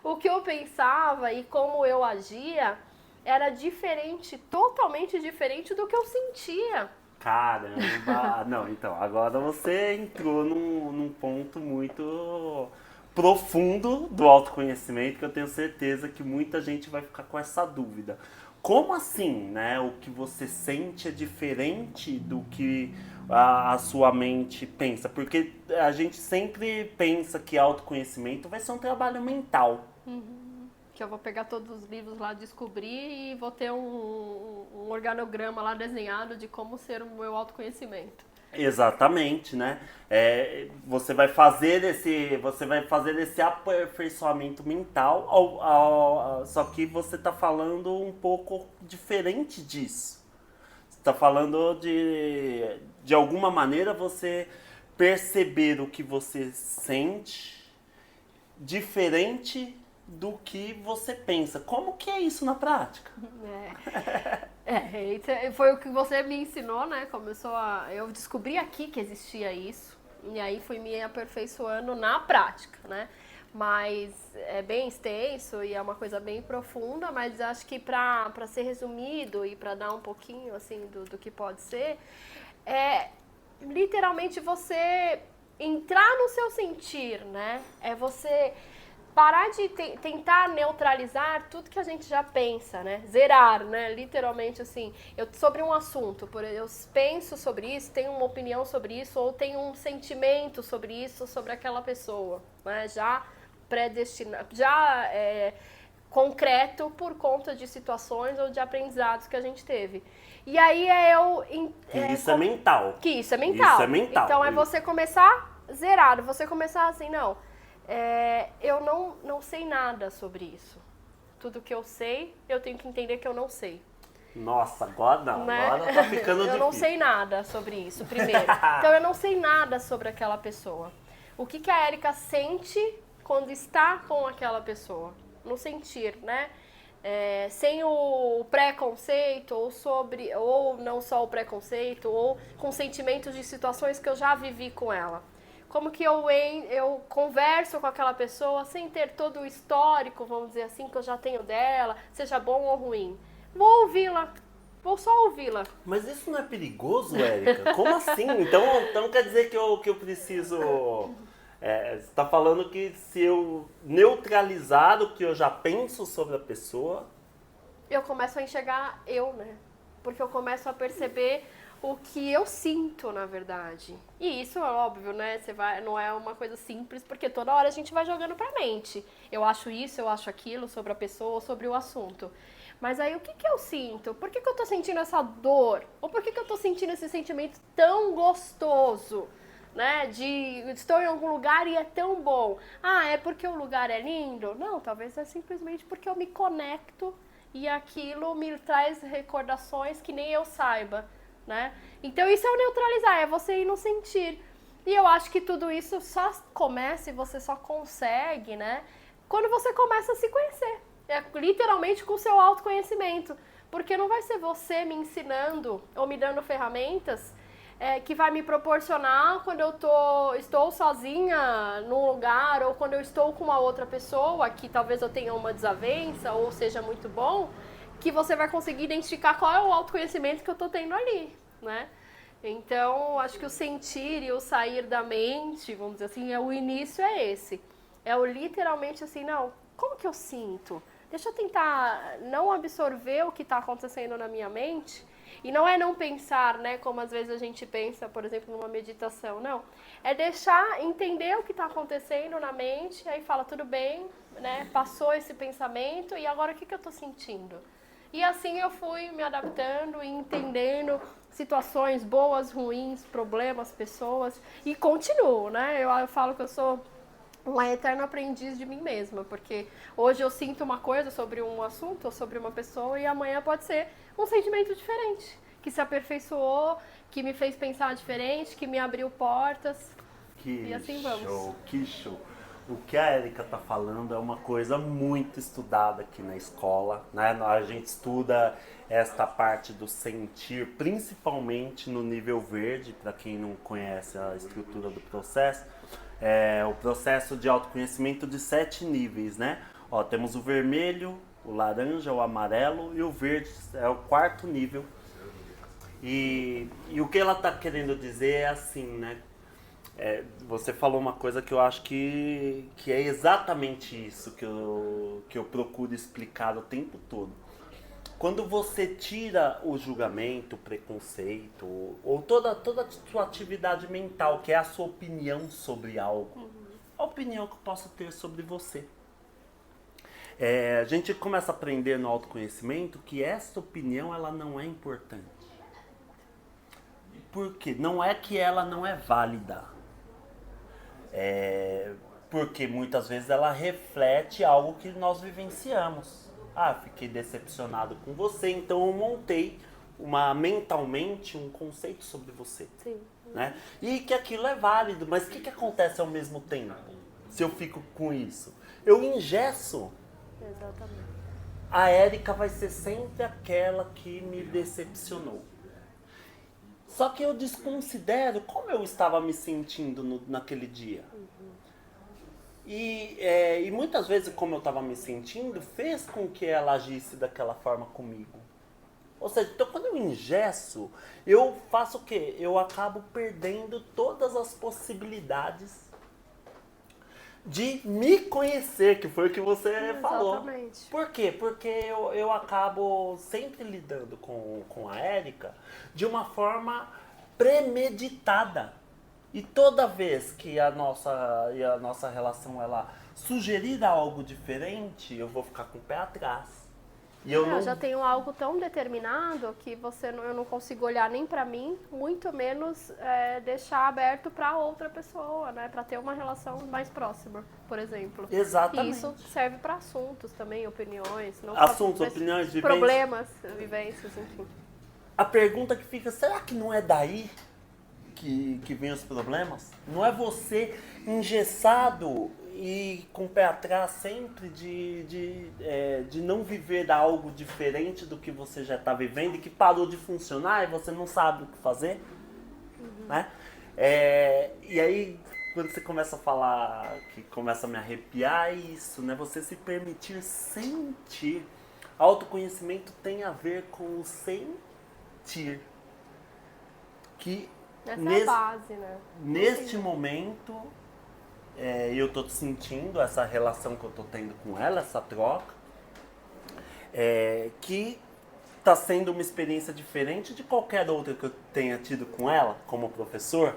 o que eu pensava e como eu agia era diferente, totalmente diferente do que eu sentia. Caramba! Não, então, agora você entrou num ponto muito profundo do autoconhecimento que eu tenho certeza que muita gente vai ficar com essa dúvida. Como assim, né? O que você sente é diferente do que a sua mente pensa? Porque a gente sempre pensa que autoconhecimento vai ser um trabalho mental. Que eu vou pegar todos os livros lá, descobrir e vou ter um organograma lá desenhado de como ser o meu autoconhecimento. Exatamente, né? Você vai fazer esse aperfeiçoamento mental, só que você está falando um pouco diferente disso. Você está falando de alguma maneira você perceber o que você sente diferente do que você pensa. Como que é isso na prática? Foi o que você me ensinou, né? Eu descobri aqui que existia isso, e aí fui me aperfeiçoando na prática, né? Mas é bem extenso e é uma coisa bem profunda, mas acho que para ser resumido e para dar um pouquinho assim do que pode ser, é literalmente você entrar no seu sentir, né? É você parar de tentar neutralizar tudo que a gente já pensa, né? Zerar, né? Literalmente assim, sobre um assunto, eu penso sobre isso, tenho uma opinião sobre isso, ou tenho um sentimento sobre isso, sobre aquela pessoa, né? Já predestinado, já concreto por conta de situações ou de aprendizados que a gente teve. E aí isso é mental. Que isso é mental. Isso é mental. Então você começar zerado, você começar assim, não... eu não sei nada sobre isso. Tudo que eu sei, eu tenho que entender que eu não sei. Nossa, agora não. Né? Agora tá ficando difícil. Eu não sei nada sobre isso, primeiro. Então eu não sei nada sobre aquela pessoa. O que a Érica sente quando está com aquela pessoa? No sentir, né? Sem o preconceito, ou não só o preconceito, ou com sentimentos de situações que eu já vivi com ela. Como que eu converso com aquela pessoa sem ter todo o histórico, vamos dizer assim, que eu já tenho dela, seja bom ou ruim. Vou ouvi-la, vou só ouvi-la. Mas isso não é perigoso, Érica? Como assim? Então quer dizer que eu preciso... você está falando que se eu neutralizar o que eu já penso sobre a pessoa... Eu começo a enxergar né? Porque eu começo a perceber... o que eu sinto, na verdade. E isso é óbvio, né? Não é uma coisa simples, porque toda hora a gente vai jogando pra mente. Eu acho isso, eu acho aquilo sobre a pessoa, sobre o assunto. Mas aí o que eu sinto? Por que eu tô sentindo essa dor? Ou por que eu tô sentindo esse sentimento tão gostoso? Né? Estou em algum lugar e é tão bom. É porque o lugar é lindo? Não, talvez é simplesmente porque eu me conecto e aquilo me traz recordações que nem eu saiba. Né? Então isso é o neutralizar, é você ir no sentir. E eu acho que tudo isso só começa e você só consegue, né, quando você começa a se conhecer. É literalmente com o seu autoconhecimento. Porque não vai ser você me ensinando ou me dando ferramentas que vai me proporcionar quando eu estou sozinha num lugar ou quando eu estou com uma outra pessoa que talvez eu tenha uma desavença ou seja muito bom, que você vai conseguir identificar qual é o autoconhecimento que eu estou tendo ali, né? Então, acho que o sentir e o sair da mente, vamos dizer assim, o início é esse. É o literalmente assim, não, como que eu sinto? Deixa eu tentar não absorver o que está acontecendo na minha mente. E não é não pensar, né, como às vezes a gente pensa, por exemplo, numa meditação. Não. É deixar entender o que está acontecendo na mente, aí fala, tudo bem, né, passou esse pensamento, e agora o que eu estou sentindo? E assim eu fui me adaptando e entendendo situações boas, ruins, problemas, pessoas, e continuo, né? Eu falo que eu sou uma eterna aprendiz de mim mesma, porque hoje eu sinto uma coisa sobre um assunto ou sobre uma pessoa e amanhã pode ser um sentimento diferente, que se aperfeiçoou, que me fez pensar diferente, que me abriu portas. E assim vamos. Show, que show. O que a Érica tá falando é uma coisa muito estudada aqui na escola, né? A gente estuda esta parte do sentir, principalmente no nível verde, para quem não conhece a estrutura do processo. É o processo de autoconhecimento de 7 níveis, né? Ó, temos o vermelho, o laranja, o amarelo e o verde é o 4º nível. E o que ela tá querendo dizer é assim, né? Você falou uma coisa que eu acho que é exatamente isso que eu procuro explicar o tempo todo. Quando você tira o julgamento, o preconceito, ou toda a sua atividade mental, que é a sua opinião sobre algo, a opinião que eu posso ter sobre você. A gente começa a aprender no autoconhecimento que essa opinião ela não é importante. Por quê? Não é que ela não é válida. Porque muitas vezes ela reflete algo que nós vivenciamos. Fiquei decepcionado com você, então eu montei mentalmente um conceito sobre você. Sim. Né? E que aquilo é válido, mas o que acontece ao mesmo tempo? Se eu fico com isso? Eu engesso. Exatamente. A Érica vai ser sempre aquela que me decepcionou. Só que eu desconsidero como eu estava me sentindo naquele dia. E muitas vezes como eu estava me sentindo fez com que ela agisse daquela forma comigo. Ou seja, então quando eu engesso, eu faço o quê? Eu acabo perdendo todas as possibilidades de me conhecer, que foi o que você falou. Exatamente. Por quê? Porque eu acabo sempre lidando com a Érica de uma forma premeditada. E toda vez que a nossa relação ela sugerir algo diferente, eu vou ficar com o pé atrás. E eu já tenho algo tão determinado que eu não consigo olhar nem pra mim, muito menos deixar aberto pra outra pessoa, né? Pra ter uma relação mais próxima, por exemplo. Exatamente. E isso serve pra assuntos também, opiniões. Não Assuntos, só opiniões, vivências. problemas, vivências, enfim. A pergunta que fica, será que não é daí que vem os problemas? Não é você engessado e com o pé atrás sempre de não viver algo diferente do que você já está vivendo e que parou de funcionar e você não sabe o que fazer? Né? E aí, quando você começa a falar, que começa a me arrepiar, é isso, né? Você se permitir sentir. Autoconhecimento tem a ver com o sentir. Que Essa é a base, né? Neste momento, eu tô sentindo essa relação que eu tô tendo com ela, essa troca, que tá sendo uma experiência diferente de qualquer outra que eu tenha tido com ela, como professor.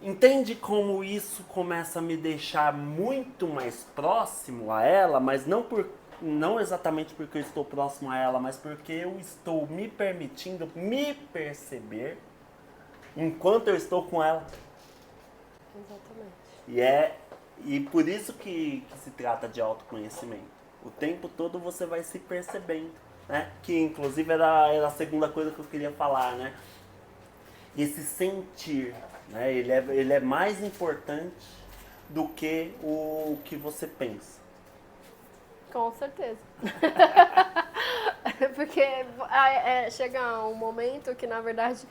Entende como isso começa a me deixar muito mais próximo a ela, mas não exatamente porque eu estou próximo a ela, mas porque eu estou me permitindo me perceber enquanto eu estou com ela. Exatamente. E por isso que se trata de autoconhecimento. O tempo todo você vai se percebendo, né? Que inclusive era a segunda coisa que eu queria falar, né? Esse sentir. né? Ele é mais importante do que o que você pensa. Com certeza. Porque chega um momento que, na verdade,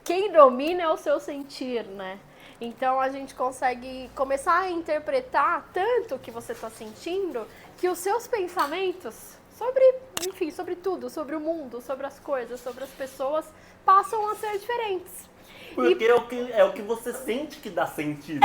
quem domina é o seu sentir, né? Então a gente consegue começar a interpretar tanto o que você está sentindo que os seus pensamentos sobre, enfim, sobre tudo, sobre o mundo, sobre as coisas, sobre as pessoas, passam a ser diferentes. Porque é o que você sente que dá sentido.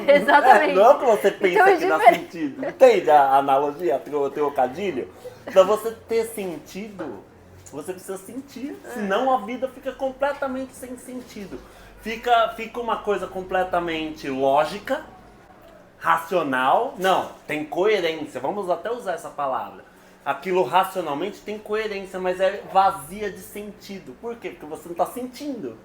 Exatamente. Não é o que você pensa Então, que dá sentido. Entende a analogia, o trocadilho? Pra você ter sentido, você precisa sentir. Senão a vida fica completamente sem sentido. Fica uma coisa completamente lógica, racional. Não, tem coerência. Vamos até usar essa palavra. Aquilo racionalmente tem coerência, mas é vazia de sentido. Por quê? Porque você não está sentindo.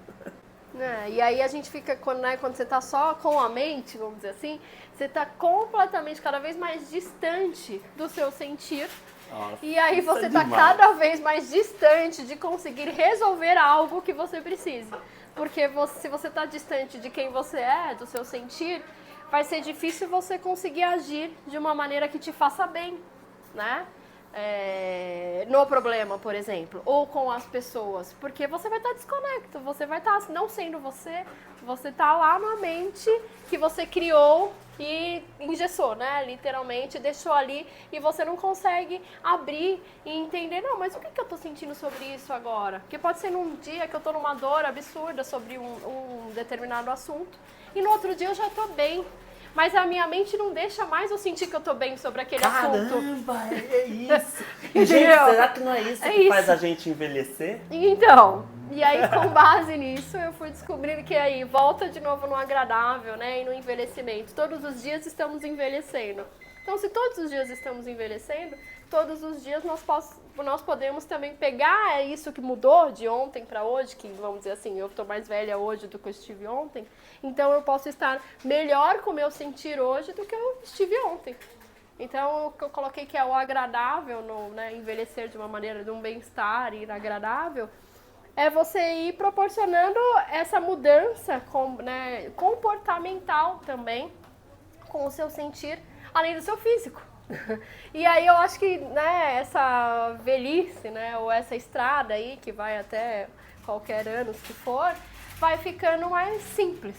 E aí a gente fica, quando você tá só com a mente, vamos dizer assim, você tá completamente, cada vez mais distante do seu sentir. Nossa, e aí você é tá demais. cada vez mais distante de conseguir resolver algo que você precise. Porque se você tá distante de quem você é, do seu sentir, vai ser difícil você conseguir agir de uma maneira que te faça bem, né? No problema, por exemplo, ou com as pessoas, porque você vai estar desconecto, você vai estar não sendo você está lá na mente que você criou e engessou, né, literalmente, deixou ali e você não consegue abrir e entender, não, mas o que eu tô sentindo sobre isso agora? Porque pode ser num dia que eu tô numa dor absurda sobre um determinado assunto e no outro dia eu já tô bem. Mas a minha mente não deixa mais eu sentir que eu tô bem sobre aquele assunto. Caramba, é isso. E, gente, será que não é isso que faz a gente envelhecer? Então, e aí com base nisso eu fui descobrindo que aí volta de novo no agradável, né, e no envelhecimento. Todos os dias estamos envelhecendo. Então, se todos os dias estamos envelhecendo, todos os dias nós podemos também pegar isso que mudou de ontem para hoje, que vamos dizer assim, eu estou mais velha hoje do que eu estive ontem, então eu posso estar melhor com o meu sentir hoje do que eu estive ontem. Então, o que eu coloquei que é o agradável, né, envelhecer de uma maneira de um bem-estar e agradável, é você ir proporcionando essa mudança né, comportamental também com o seu sentir, além do seu físico. E aí eu acho que, né, essa velhice, né, ou essa estrada aí, que vai até qualquer ano que for, vai ficando mais simples,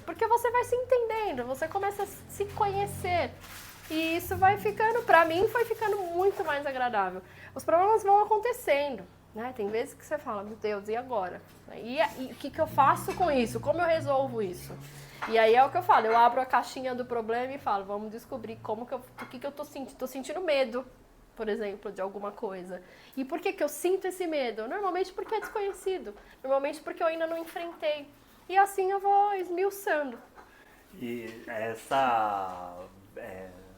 porque você vai se entendendo, você começa a se conhecer, e isso vai ficando, pra mim, foi ficando muito mais agradável. Os problemas vão acontecendo, né, tem vezes que você fala, meu Deus, e agora? E o que eu faço com isso? Como eu resolvo isso? E aí é o que eu falo, eu abro a caixinha do problema e falo, vamos descobrir o que eu tô sentindo. Tô sentindo medo, por exemplo, de alguma coisa. E por que eu sinto esse medo? Normalmente porque é desconhecido. Normalmente porque eu ainda não enfrentei. E assim eu vou esmiuçando. E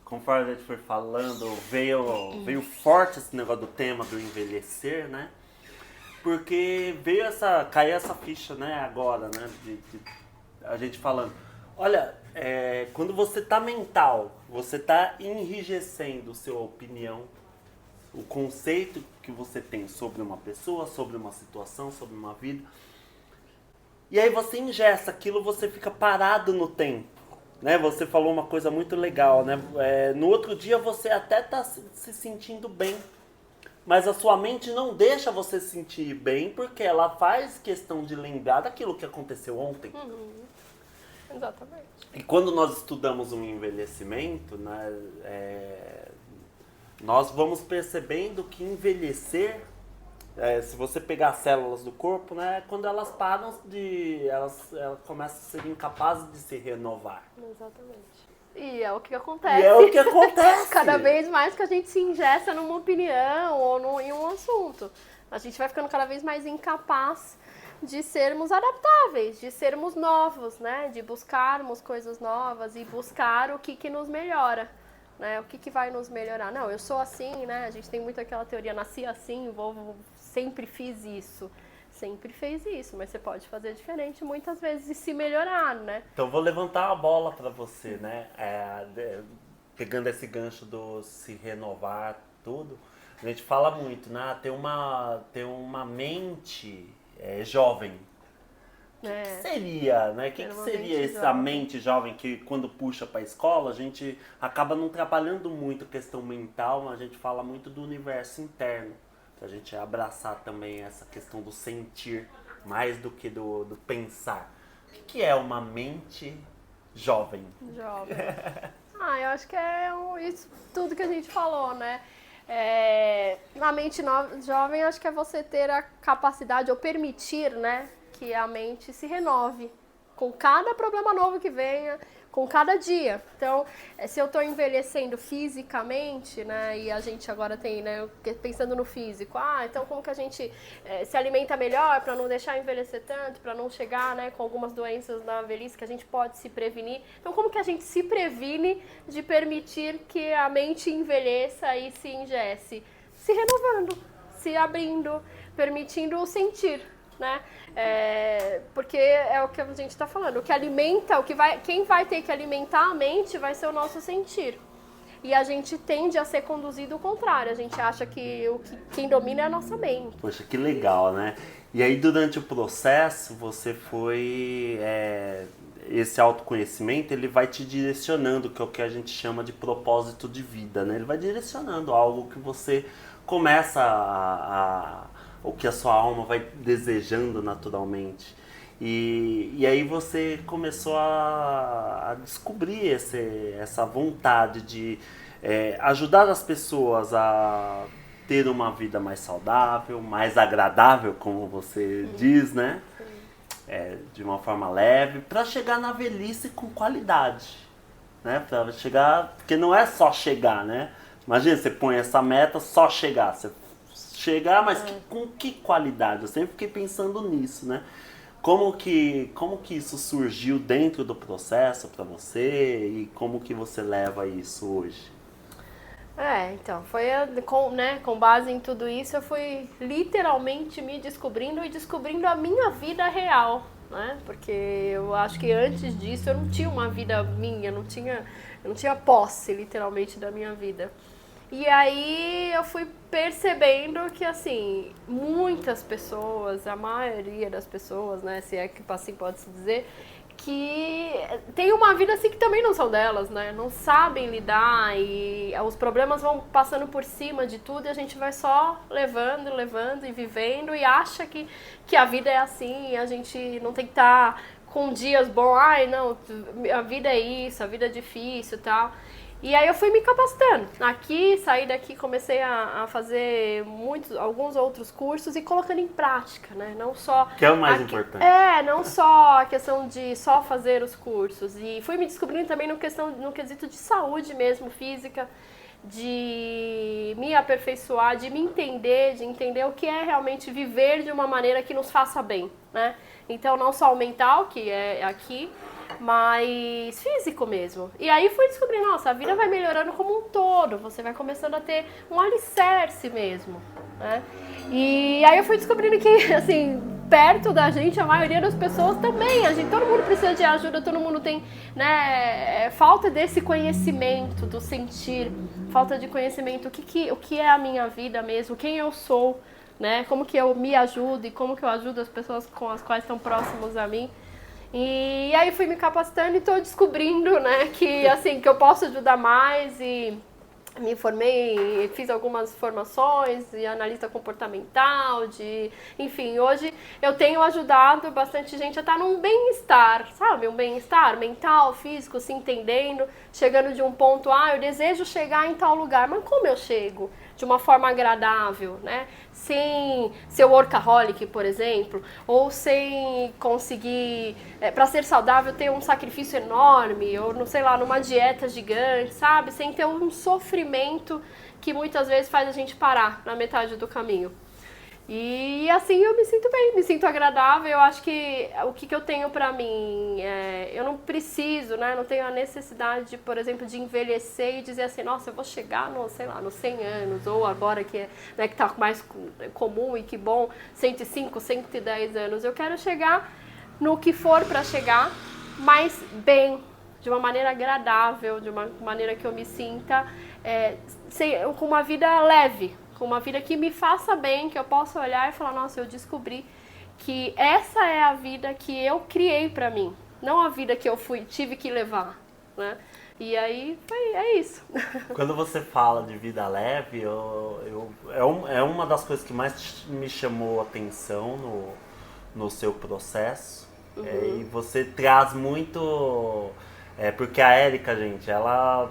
conforme a gente foi falando, veio forte esse negócio do tema do envelhecer, né? Porque caiu essa ficha, né, agora, né, a gente falando, olha, quando você tá mental, você tá enrijecendo sua opinião, o conceito que você tem sobre uma pessoa, sobre uma situação, sobre uma vida. E aí você engessa aquilo, você fica parado no tempo, né? Você falou uma coisa muito legal, né? No outro dia você até tá se sentindo bem, mas a sua mente não deixa você se sentir bem porque ela faz questão de lembrar daquilo que aconteceu ontem. Exatamente. E quando nós estudamos um envelhecimento, né, nós vamos percebendo que envelhecer, se você pegar as células do corpo, né, quando elas param elas começam a ser incapazes de se renovar. Exatamente. E é o que acontece. E é o que acontece. Cada vez mais que a gente se ingessa numa opinião ou em um assunto. A gente vai ficando cada vez mais incapaz de sermos adaptáveis, de sermos novos, né? De buscarmos coisas novas e buscar o que nos melhora, né? O que vai nos melhorar. Não, eu sou assim, né? A gente tem muito aquela teoria, nasci assim, sempre fiz isso. Sempre fez isso, mas você pode fazer diferente muitas vezes e se melhorar, né? Então vou levantar a bola para você, né? Pegando esse gancho do se renovar, tudo, a gente fala muito, né? Ter uma mente jovem, O que seria, né? O que seria essa mente jovem que quando puxa para a escola, a gente acaba não trabalhando muito a questão mental, mas a gente fala muito do universo interno. Pra gente abraçar também essa questão do sentir, mais do que do pensar. O que é uma mente jovem? Jovem. Eu acho que é isso tudo que a gente falou, né? Na mente jovem, acho que é você ter a capacidade, ou permitir, né, que a mente se renove com cada problema novo que venha, com cada dia. Então, se eu estou envelhecendo fisicamente, né, e a gente agora tem, né, pensando no físico, então como que a gente se alimenta melhor para não deixar envelhecer tanto, para não chegar, né, com algumas doenças na velhice que a gente pode se prevenir. Então, como que a gente se previne de permitir que a mente envelheça e se engesse? Se renovando, se abrindo, permitindo sentir. Né? Porque é o que a gente está falando, o que alimenta, quem vai ter que alimentar a mente vai ser o nosso sentir. E a gente tende a ser conduzido ao contrário, a gente acha que quem domina é a nossa mente. Poxa, que legal, né? E aí durante o processo você foi... esse autoconhecimento, ele vai te direcionando, que é o que a gente chama de propósito de vida, né? Ele vai direcionando algo que você começa o que a sua alma vai desejando naturalmente. E aí você começou a descobrir essa vontade de ajudar as pessoas a ter uma vida mais saudável, mais agradável, como você diz, né? De uma forma leve, para chegar na velhice com qualidade, né? Para chegar, porque não é só chegar, né? Imagina, você põe essa meta, só chegar, você mas com que qualidade? Eu sempre fiquei pensando nisso, né? Como que isso surgiu dentro do processo para você e como que você leva isso hoje? Então, foi com base em tudo isso, eu fui literalmente me descobrindo e descobrindo a minha vida real, né? Porque eu acho que antes disso eu não tinha uma vida minha, eu não tinha posse, literalmente, da minha vida. E aí eu fui percebendo que, assim, muitas pessoas, a maioria das pessoas, né, se é que assim pode-se dizer, que tem uma vida assim que também não são delas, né, não sabem lidar e os problemas vão passando por cima de tudo e a gente vai só levando e vivendo e acha que a vida é assim, a gente não tem que estar com dias bons, não, a vida é isso, a vida é difícil e tal. E aí eu fui me capacitando. Saí daqui, comecei a fazer alguns outros cursos e colocando em prática, né? Não só... Que é o mais importante. Não só a questão de só fazer os cursos. E fui me descobrindo também no quesito de saúde mesmo, física, de me aperfeiçoar, de entender o que é realmente viver de uma maneira que nos faça bem, né? Então, não só o mental, que é aqui, mas físico mesmo. E aí fui descobrindo, nossa, a vida vai melhorando como um todo, você vai começando a ter um alicerce mesmo, né? E aí eu fui descobrindo que, assim, perto da gente, a maioria das pessoas também, todo mundo precisa de ajuda, todo mundo tem, né, falta desse conhecimento, do sentir, falta de conhecimento, o que é a minha vida mesmo, quem eu sou, né, como que eu me ajudo e como que eu ajudo as pessoas com as quais estão próximas a mim. E aí fui me capacitando e estou descobrindo, né, que eu posso ajudar mais e me formei, fiz algumas formações de analista comportamental, enfim, hoje eu tenho ajudado bastante gente a estar num bem-estar, sabe? Um bem-estar mental, físico, se entendendo, chegando de um ponto, eu desejo chegar em tal lugar, mas como eu chego? De uma forma agradável, né? Sem ser workaholic, por exemplo, ou sem conseguir, para ser saudável, ter um sacrifício enorme, ou, não sei lá, numa dieta gigante, sabe? Sem ter um sofrimento que muitas vezes faz a gente parar na metade do caminho. E assim eu me sinto bem, me sinto agradável. Eu acho que o que eu tenho pra mim, eu não preciso, né? Não tenho a necessidade, por exemplo, de envelhecer e dizer assim, nossa, eu vou chegar nos 100 anos, ou agora que tá mais comum e que bom, 105, 110 anos. Eu quero chegar no que for pra chegar, mas bem, de uma maneira agradável, de uma maneira que eu me sinta com uma vida leve, com uma vida que me faça bem, que eu possa olhar e falar, nossa, eu descobri que essa é a vida que eu criei pra mim, não a vida que eu tive que levar, né? E aí, é isso. Quando você fala de vida leve, é uma das coisas que mais me chamou a atenção no seu processo. E você traz muito... porque a Érica, gente, ela...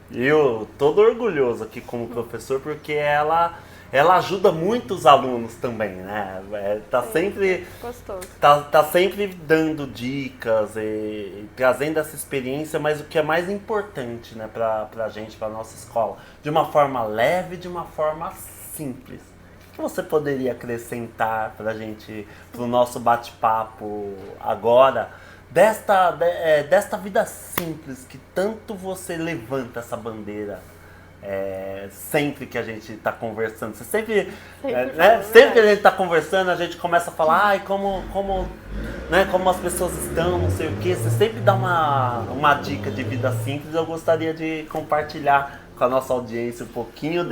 eu todo orgulhoso aqui como professor, porque ela ajuda muito os alunos também, né? Tá sempre... Gostoso. Tá sempre dando dicas e trazendo essa experiência, mas o que é mais importante, né, pra gente, pra nossa escola, de uma forma leve, de uma forma simples. O que você poderia acrescentar pra gente, pro nosso bate-papo agora, desta vida simples que tanto você levanta essa bandeira sempre que a gente está conversando? Você sempre que a gente está conversando, a gente começa a falar, ai, como as pessoas estão, não sei o que. Você sempre dá uma dica de vida simples. Eu gostaria de compartilhar com a nossa audiência um pouquinho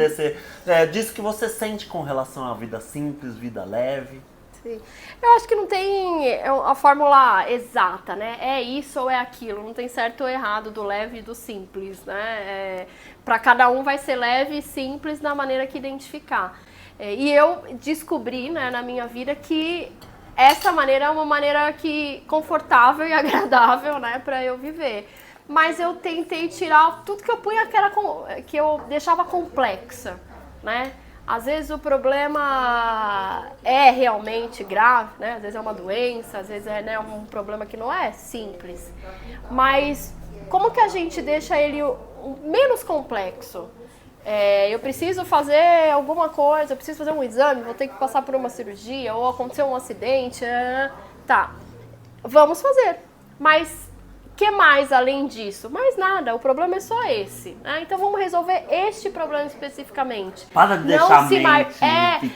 disso que você sente com relação à vida simples, vida leve. Sim. Eu acho que não tem a fórmula exata, né? É isso ou é aquilo. Não tem certo ou errado do leve e do simples, né? Para cada um vai ser leve e simples da maneira que identificar. E eu descobri, né, na minha vida que essa maneira é uma maneira confortável e agradável, né, para eu viver. Mas eu tentei tirar tudo que eu punha que eu deixava complexa, né? Às vezes o problema é realmente grave, né? Às vezes é uma doença, às vezes é, né, um problema que não é simples. Mas como que a gente deixa ele menos complexo? Eu preciso fazer alguma coisa, eu preciso fazer um exame, vou ter que passar por uma cirurgia, ou aconteceu um acidente. Tá, vamos fazer. Mas o que mais além disso? Mais nada, o problema é só esse, né? Então vamos resolver este problema especificamente. Para de deixar a mente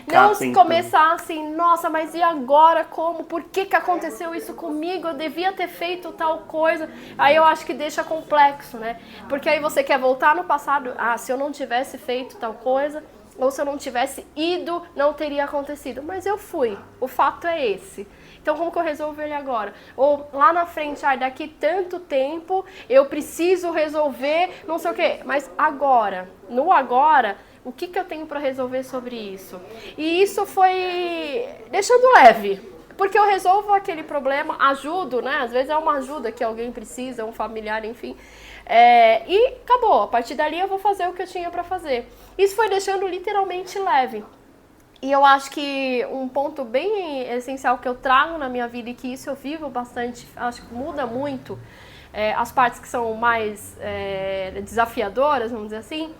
não começar assim, nossa, mas e agora como? Por que aconteceu isso comigo? Eu devia ter feito tal coisa. Aí eu acho que deixa complexo, né? Porque aí você quer voltar no passado, se eu não tivesse feito tal coisa, ou se eu não tivesse ido, não teria acontecido. Mas eu fui, o fato é esse. Então, como que eu resolvo ele agora? Ou lá na frente, daqui tanto tempo, eu preciso resolver não sei o quê. Mas agora, no agora, o que eu tenho para resolver sobre isso? E isso foi deixando leve. Porque eu resolvo aquele problema, ajudo, né? Às vezes é uma ajuda que alguém precisa, um familiar, enfim. E acabou. A partir dali eu vou fazer o que eu tinha para fazer. Isso foi deixando literalmente leve. E eu acho que um ponto bem essencial que eu trago na minha vida e que isso eu vivo bastante, acho que muda muito, as partes que são mais desafiadoras, vamos dizer assim,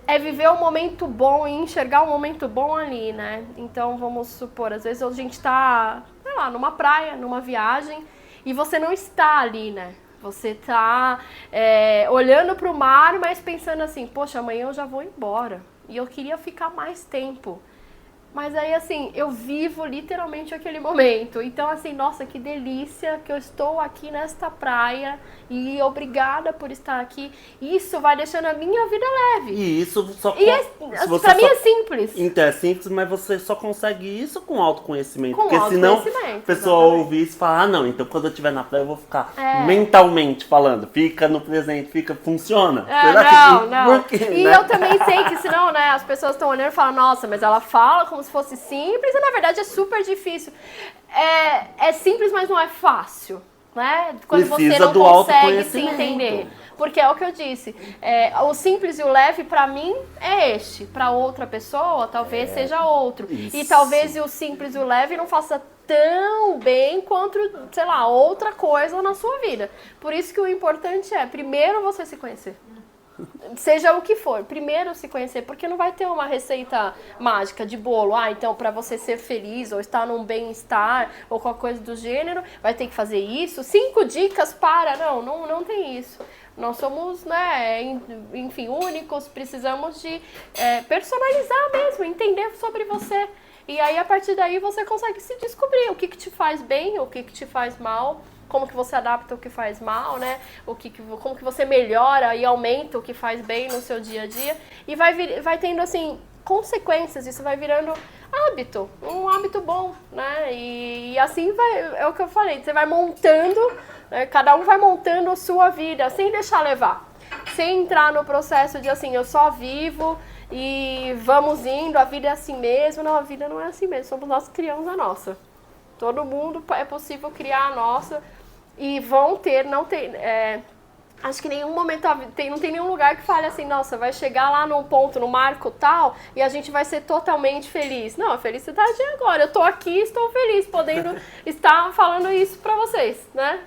é viver um momento bom e enxergar um momento bom ali, né? Então, vamos supor, às vezes a gente tá, sei lá, numa praia, numa viagem, e você não está ali, né? Você tá olhando para o mar, mas pensando assim, poxa, amanhã eu já vou embora. E eu queria ficar mais tempo. Mas aí, assim, eu vivo literalmente aquele momento. Então, assim, nossa, que delícia que eu estou aqui nesta praia e obrigada por estar aqui. Isso vai deixando a minha vida leve. E isso só... pra mim é simples. Então, é simples, mas você só consegue isso com autoconhecimento. Com porque senão a pessoa ouve isso e fala, não, então quando eu estiver na praia eu vou ficar mentalmente falando. Fica no presente, funciona. Não. E né? Eu também sei que senão, né, as pessoas estão olhando e falam, nossa, mas ela fala como se fosse simples e na verdade é super difícil. É simples, mas não é fácil, né? Quando você não consegue se entender. Porque é o que eu disse, o simples e o leve pra mim é este, pra outra pessoa talvez seja outro. Isso. E talvez o simples e o leve não faça tão bem quanto, sei lá, outra coisa na sua vida. Por isso que o importante é, primeiro você se conhecer. Seja o que for, primeiro se conhecer, porque não vai ter uma receita mágica de bolo. Então para você ser feliz ou estar num bem-estar ou qualquer coisa do gênero, vai ter que fazer isso. 5 dicas para... Não tem isso. Nós somos, né, enfim, únicos, precisamos de personalizar mesmo, entender sobre você. E aí a partir daí você consegue se descobrir o que te faz bem, o que te faz mal. Como que você adapta o que faz mal, né? Como que você melhora e aumenta o que faz bem no seu dia a dia. E vai tendo, assim, consequências. Isso vai virando um hábito bom, né? E assim vai, é o que eu falei, você vai montando, né? Cada um vai montando a sua vida, sem deixar levar. Sem entrar no processo de assim, eu só vivo e vamos indo, a vida é assim mesmo. Não, a vida não é assim mesmo, somos nós que criamos a nossa. Todo mundo é possível criar a nossa e vão ter, não tem... acho que em nenhum momento não tem nenhum lugar que fale assim, nossa, vai chegar lá num ponto, no marco tal, e a gente vai ser totalmente feliz. Não, a felicidade é agora. Eu tô aqui, estou feliz, podendo estar falando isso pra vocês, né?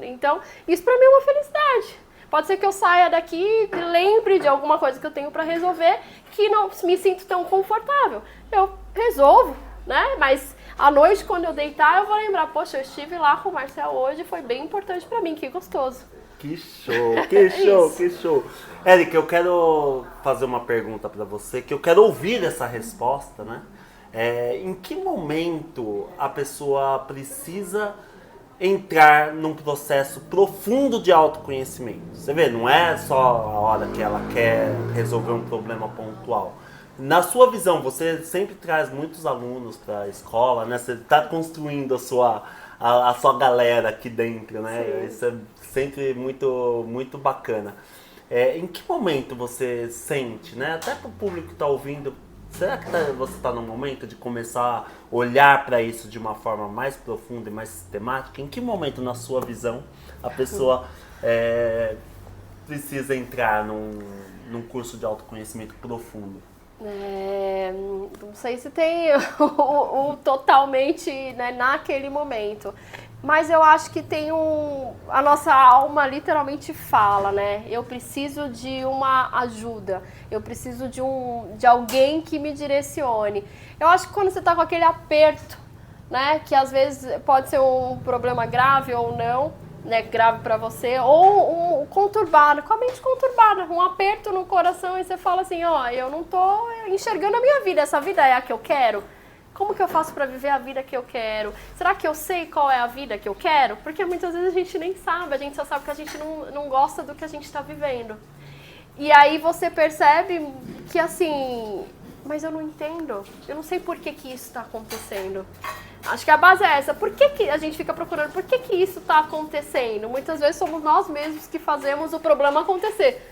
Então, isso pra mim é uma felicidade. Pode ser que eu saia daqui e lembre de alguma coisa que eu tenho pra resolver que não me sinto tão confortável. Eu resolvo, né? Mas à noite, quando eu deitar, eu vou lembrar, poxa, eu estive lá com o Marcel hoje, foi bem importante pra mim, que gostoso. Que show, que show, que show. Érica, eu quero fazer uma pergunta pra você, que eu quero ouvir essa resposta, né? Em que momento a pessoa precisa entrar num processo profundo de autoconhecimento? Você vê, não é só a hora que ela quer resolver um problema pontual. Na sua visão, você sempre traz muitos alunos para a escola, né? Você está construindo a sua galera aqui dentro, né? Sim. Isso é sempre muito, muito bacana. Em que momento você sente, né? Até para o público que está ouvindo, será que você está no momento de começar a olhar para isso de uma forma mais profunda e mais sistemática? Em que momento, na sua visão, a pessoa precisa entrar num curso de autoconhecimento profundo? Não sei se tem o totalmente, né, naquele momento, mas eu acho que tem a nossa alma literalmente fala, né? Eu preciso de uma ajuda, eu preciso de alguém que me direcione. Eu acho que quando você tá com aquele aperto, né, que às vezes pode ser um problema grave ou não, né, grave pra você, ou um conturbado, com a mente conturbada, um aperto no coração e você fala assim, ó, eu não tô enxergando a minha vida, essa vida é a que eu quero? Como que eu faço pra viver a vida que eu quero? Será que eu sei qual é a vida que eu quero? Porque muitas vezes a gente nem sabe, a gente só sabe que a gente não gosta do que a gente tá vivendo. E aí você percebe que assim, mas eu não entendo, eu não sei por que isso tá acontecendo. Acho que a base é essa. Por que a gente fica procurando? Por que isso está acontecendo? Muitas vezes somos nós mesmos que fazemos o problema acontecer,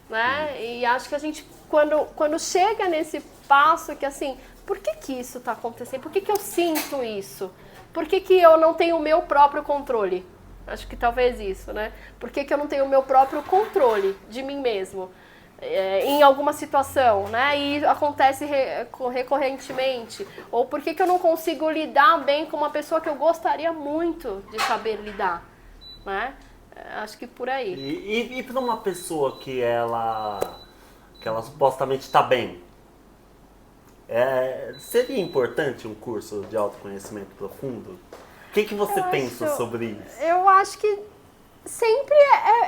né? E acho que a gente, quando chega nesse passo que assim, por que isso está acontecendo? Por que eu sinto isso? Por que eu não tenho o meu próprio controle? Acho que talvez isso, né? Por que eu não tenho o meu próprio controle de mim mesmo? Em alguma situação, né? E acontece recorrentemente. Ou por que eu não consigo lidar bem com uma pessoa que eu gostaria muito de saber lidar, né? Acho que por aí. E para uma pessoa que ela supostamente está bem, seria importante um curso de autoconhecimento profundo? O que você pensa sobre isso? Eu acho que sempre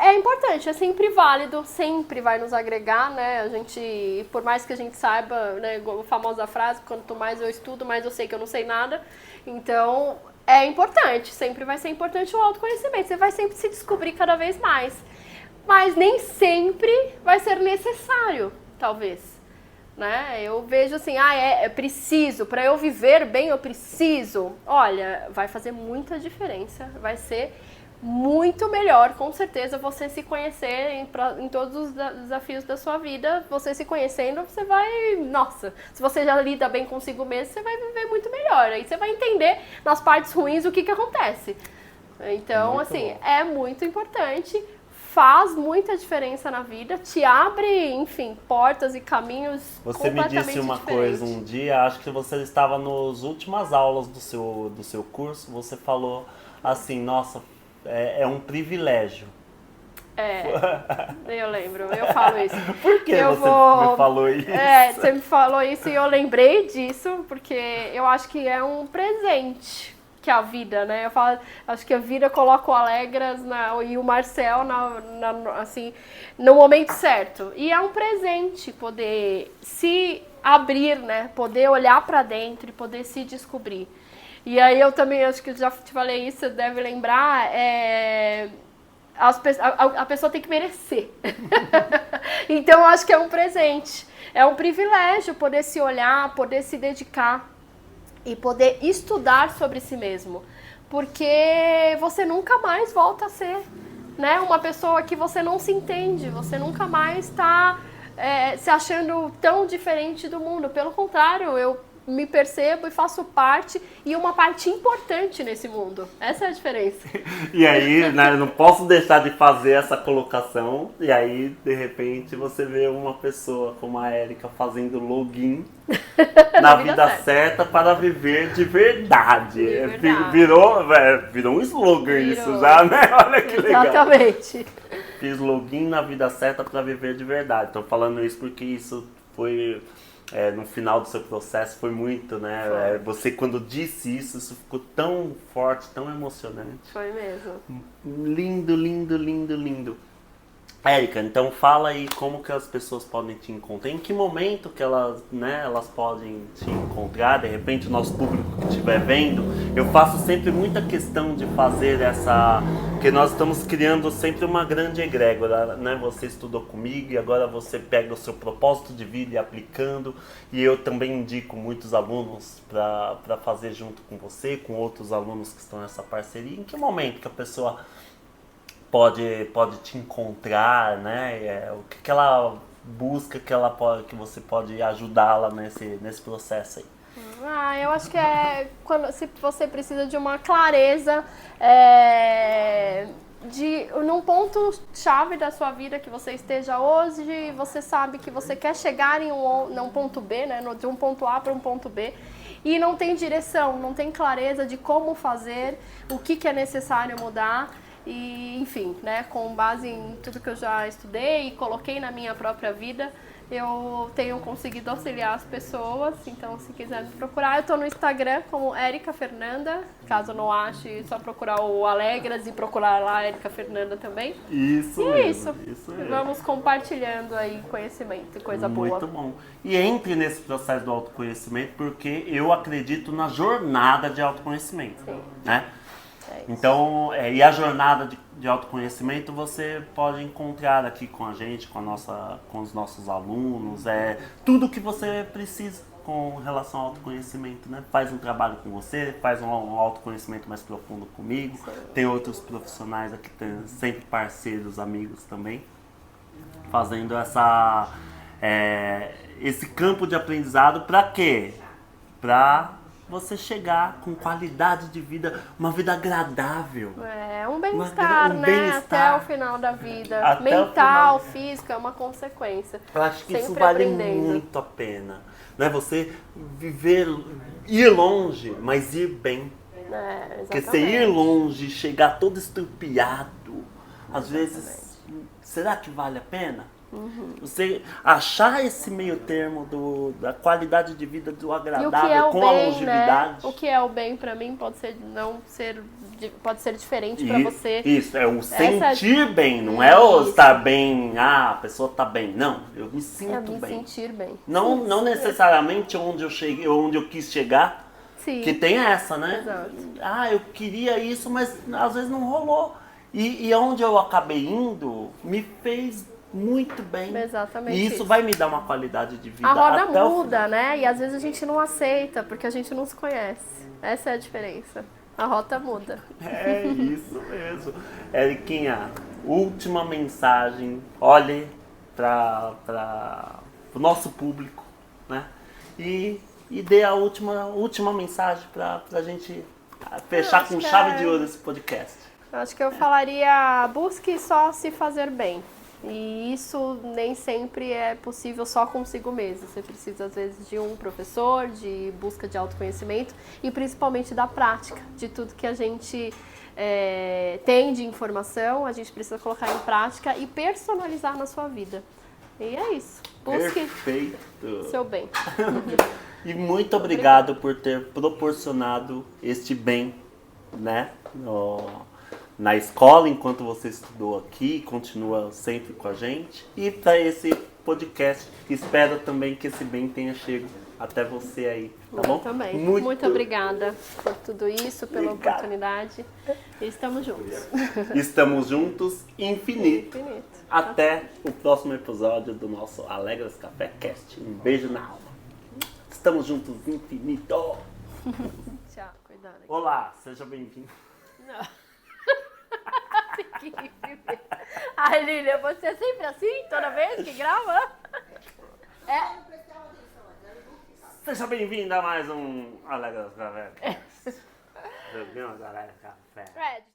é importante, é sempre válido, sempre vai nos agregar, né? A gente, por mais que a gente saiba, né, a famosa frase, quanto mais eu estudo, mais eu sei que eu não sei nada. Então, é importante, sempre vai ser importante o autoconhecimento, você vai sempre se descobrir cada vez mais. Mas nem sempre vai ser necessário, talvez, né? Eu vejo assim, é preciso, para eu viver bem eu preciso. Olha, vai fazer muita diferença, vai ser muito melhor, com certeza, você se conhecer em todos os desafios da sua vida. Você se conhecendo, você vai... Nossa, se você já lida bem consigo mesmo, você vai viver muito melhor. Aí você vai entender nas partes ruins o que acontece. Então, muito assim, bom. É muito importante, faz muita diferença na vida, te abre, enfim, portas e caminhos completamente diferentes. Você me disse uma coisa um dia, acho que você estava nas últimas aulas do seu curso, você falou assim, nossa... É um privilégio. Eu lembro, eu falo isso. Por que me falou isso? Você me falou isso e eu lembrei disso, porque eu acho que é um presente que a vida, né? Acho que a vida coloca o Alegras e o Marcel assim, no momento certo. E é um presente poder se abrir, né? Poder olhar pra dentro e poder se descobrir. E aí eu também, acho que já te falei isso, você deve lembrar, a pessoa tem que merecer. Então eu acho que é um presente, é um privilégio poder se olhar, poder se dedicar, e poder estudar sobre si mesmo. Porque você nunca mais volta a ser, né, uma pessoa que você não se entende, você nunca mais está se achando tão diferente do mundo. Pelo contrário, eu me percebo e faço parte, e uma parte importante nesse mundo. Essa é a diferença. E aí, né, eu não posso deixar de fazer essa colocação, e aí, de repente, você vê uma pessoa como a Érica fazendo login na vida certa para viver de verdade. Virou um slogan isso já, né? Olha que legal. Exatamente. Fiz login na vida certa para viver de verdade. Estou falando isso porque isso foi... no final do seu processo foi muito, né? Você quando disse isso ficou tão forte, tão emocionante. Foi mesmo. Lindo, lindo, lindo, lindo. Érica, então fala aí como que as pessoas podem te encontrar, em que momento que elas, né, elas podem te encontrar, de repente o nosso público que estiver vendo. Eu faço sempre muita questão de fazer porque nós estamos criando sempre uma grande egrégora, né? Você estudou comigo e agora você pega o seu propósito de vida e aplicando, e eu também indico muitos alunos para fazer junto com você, com outros alunos que estão nessa parceria. Em que momento que a pessoa pode te encontrar, né? O que ela busca que você pode ajudá-la nesse processo aí? Eu acho que se você precisa de uma clareza num ponto chave da sua vida que você esteja hoje, você sabe que você quer chegar em um ponto B, né? De um ponto A para um ponto B, e não tem direção, não tem clareza de como fazer, o que é necessário mudar. E, enfim, né, com base em tudo que eu já estudei e coloquei na minha própria vida, eu tenho conseguido auxiliar as pessoas. Então, se quiser me procurar, eu estou no Instagram como Érica Fernanda. Caso não ache, é só procurar o Alegras e procurar lá Érica Fernanda também. Isso e mesmo, é isso. mesmo. Vamos compartilhando aí conhecimento e coisa boa. Muito bom. E entre nesse processo do autoconhecimento, porque eu acredito na jornada de autoconhecimento. Sim. Né? Então, e a jornada de autoconhecimento você pode encontrar aqui com a gente, com os nossos alunos, tudo que você precisa com relação ao autoconhecimento, né? Faz um trabalho com você, faz um autoconhecimento mais profundo comigo. Sim. Tem outros profissionais aqui, tem sempre parceiros, amigos também, fazendo esse campo de aprendizado. Para quê? Para você chegar com qualidade de vida, uma vida agradável. Um bem-estar, né? Até o final da vida. Até mental, física, é uma consequência. Eu acho que sempre isso vale aprendendo. muito a pena. Não é você ir longe, mas ir bem. Porque você ir longe, chegar todo estrupiado, às vezes, será que vale a pena? Uhum. Você achar esse meio termo da qualidade de vida, do agradável com a longevidade. Né? O que é o bem pra mim pode ser diferente pra você. Isso, é o sentir bem, não é o estar bem, a pessoa tá bem. Não, eu me sinto bem. Sentir bem. Não necessariamente onde eu cheguei, onde eu quis chegar. Sim. Que tem essa, né? Exato. Eu queria isso, mas às vezes não rolou. E onde eu acabei indo, me fez muito bem. Exatamente. E isso vai me dar uma qualidade de vida. A roda muda, né? E às vezes a gente não aceita, porque a gente não se conhece. Essa é a diferença. A rota muda. É isso mesmo. Eriquinha, última mensagem. Olhe para o nosso público, né? E dê a última mensagem para a gente fechar com chave de ouro esse podcast. Acho que eu falaria: busque só se fazer bem. E isso nem sempre é possível só consigo mesmo. Você precisa, às vezes, de um professor, de busca de autoconhecimento e principalmente da prática, de tudo que a gente tem de informação, a gente precisa colocar em prática e personalizar na sua vida. E é isso. Busque seu bem. E muito obrigado por ter proporcionado este bem, né? Na escola, enquanto você estudou aqui, continua sempre com a gente. E para esse podcast, espero também que esse bem tenha chegado até você aí, tá bom? Também. Muito obrigada por tudo isso, pela oportunidade. E estamos juntos. Estamos juntos, infinito. Até o próximo episódio do nosso Alegras Café Cast. Um beijo na alma. Estamos juntos, infinito. Tchau, cuidado. Aqui. Olá, seja bem-vindo. Não. Ai, Lília, você é sempre assim? Toda vez que grava? É? Seja bem-vindo a mais um Alegras Café. Jogando Alegras Café. Fred.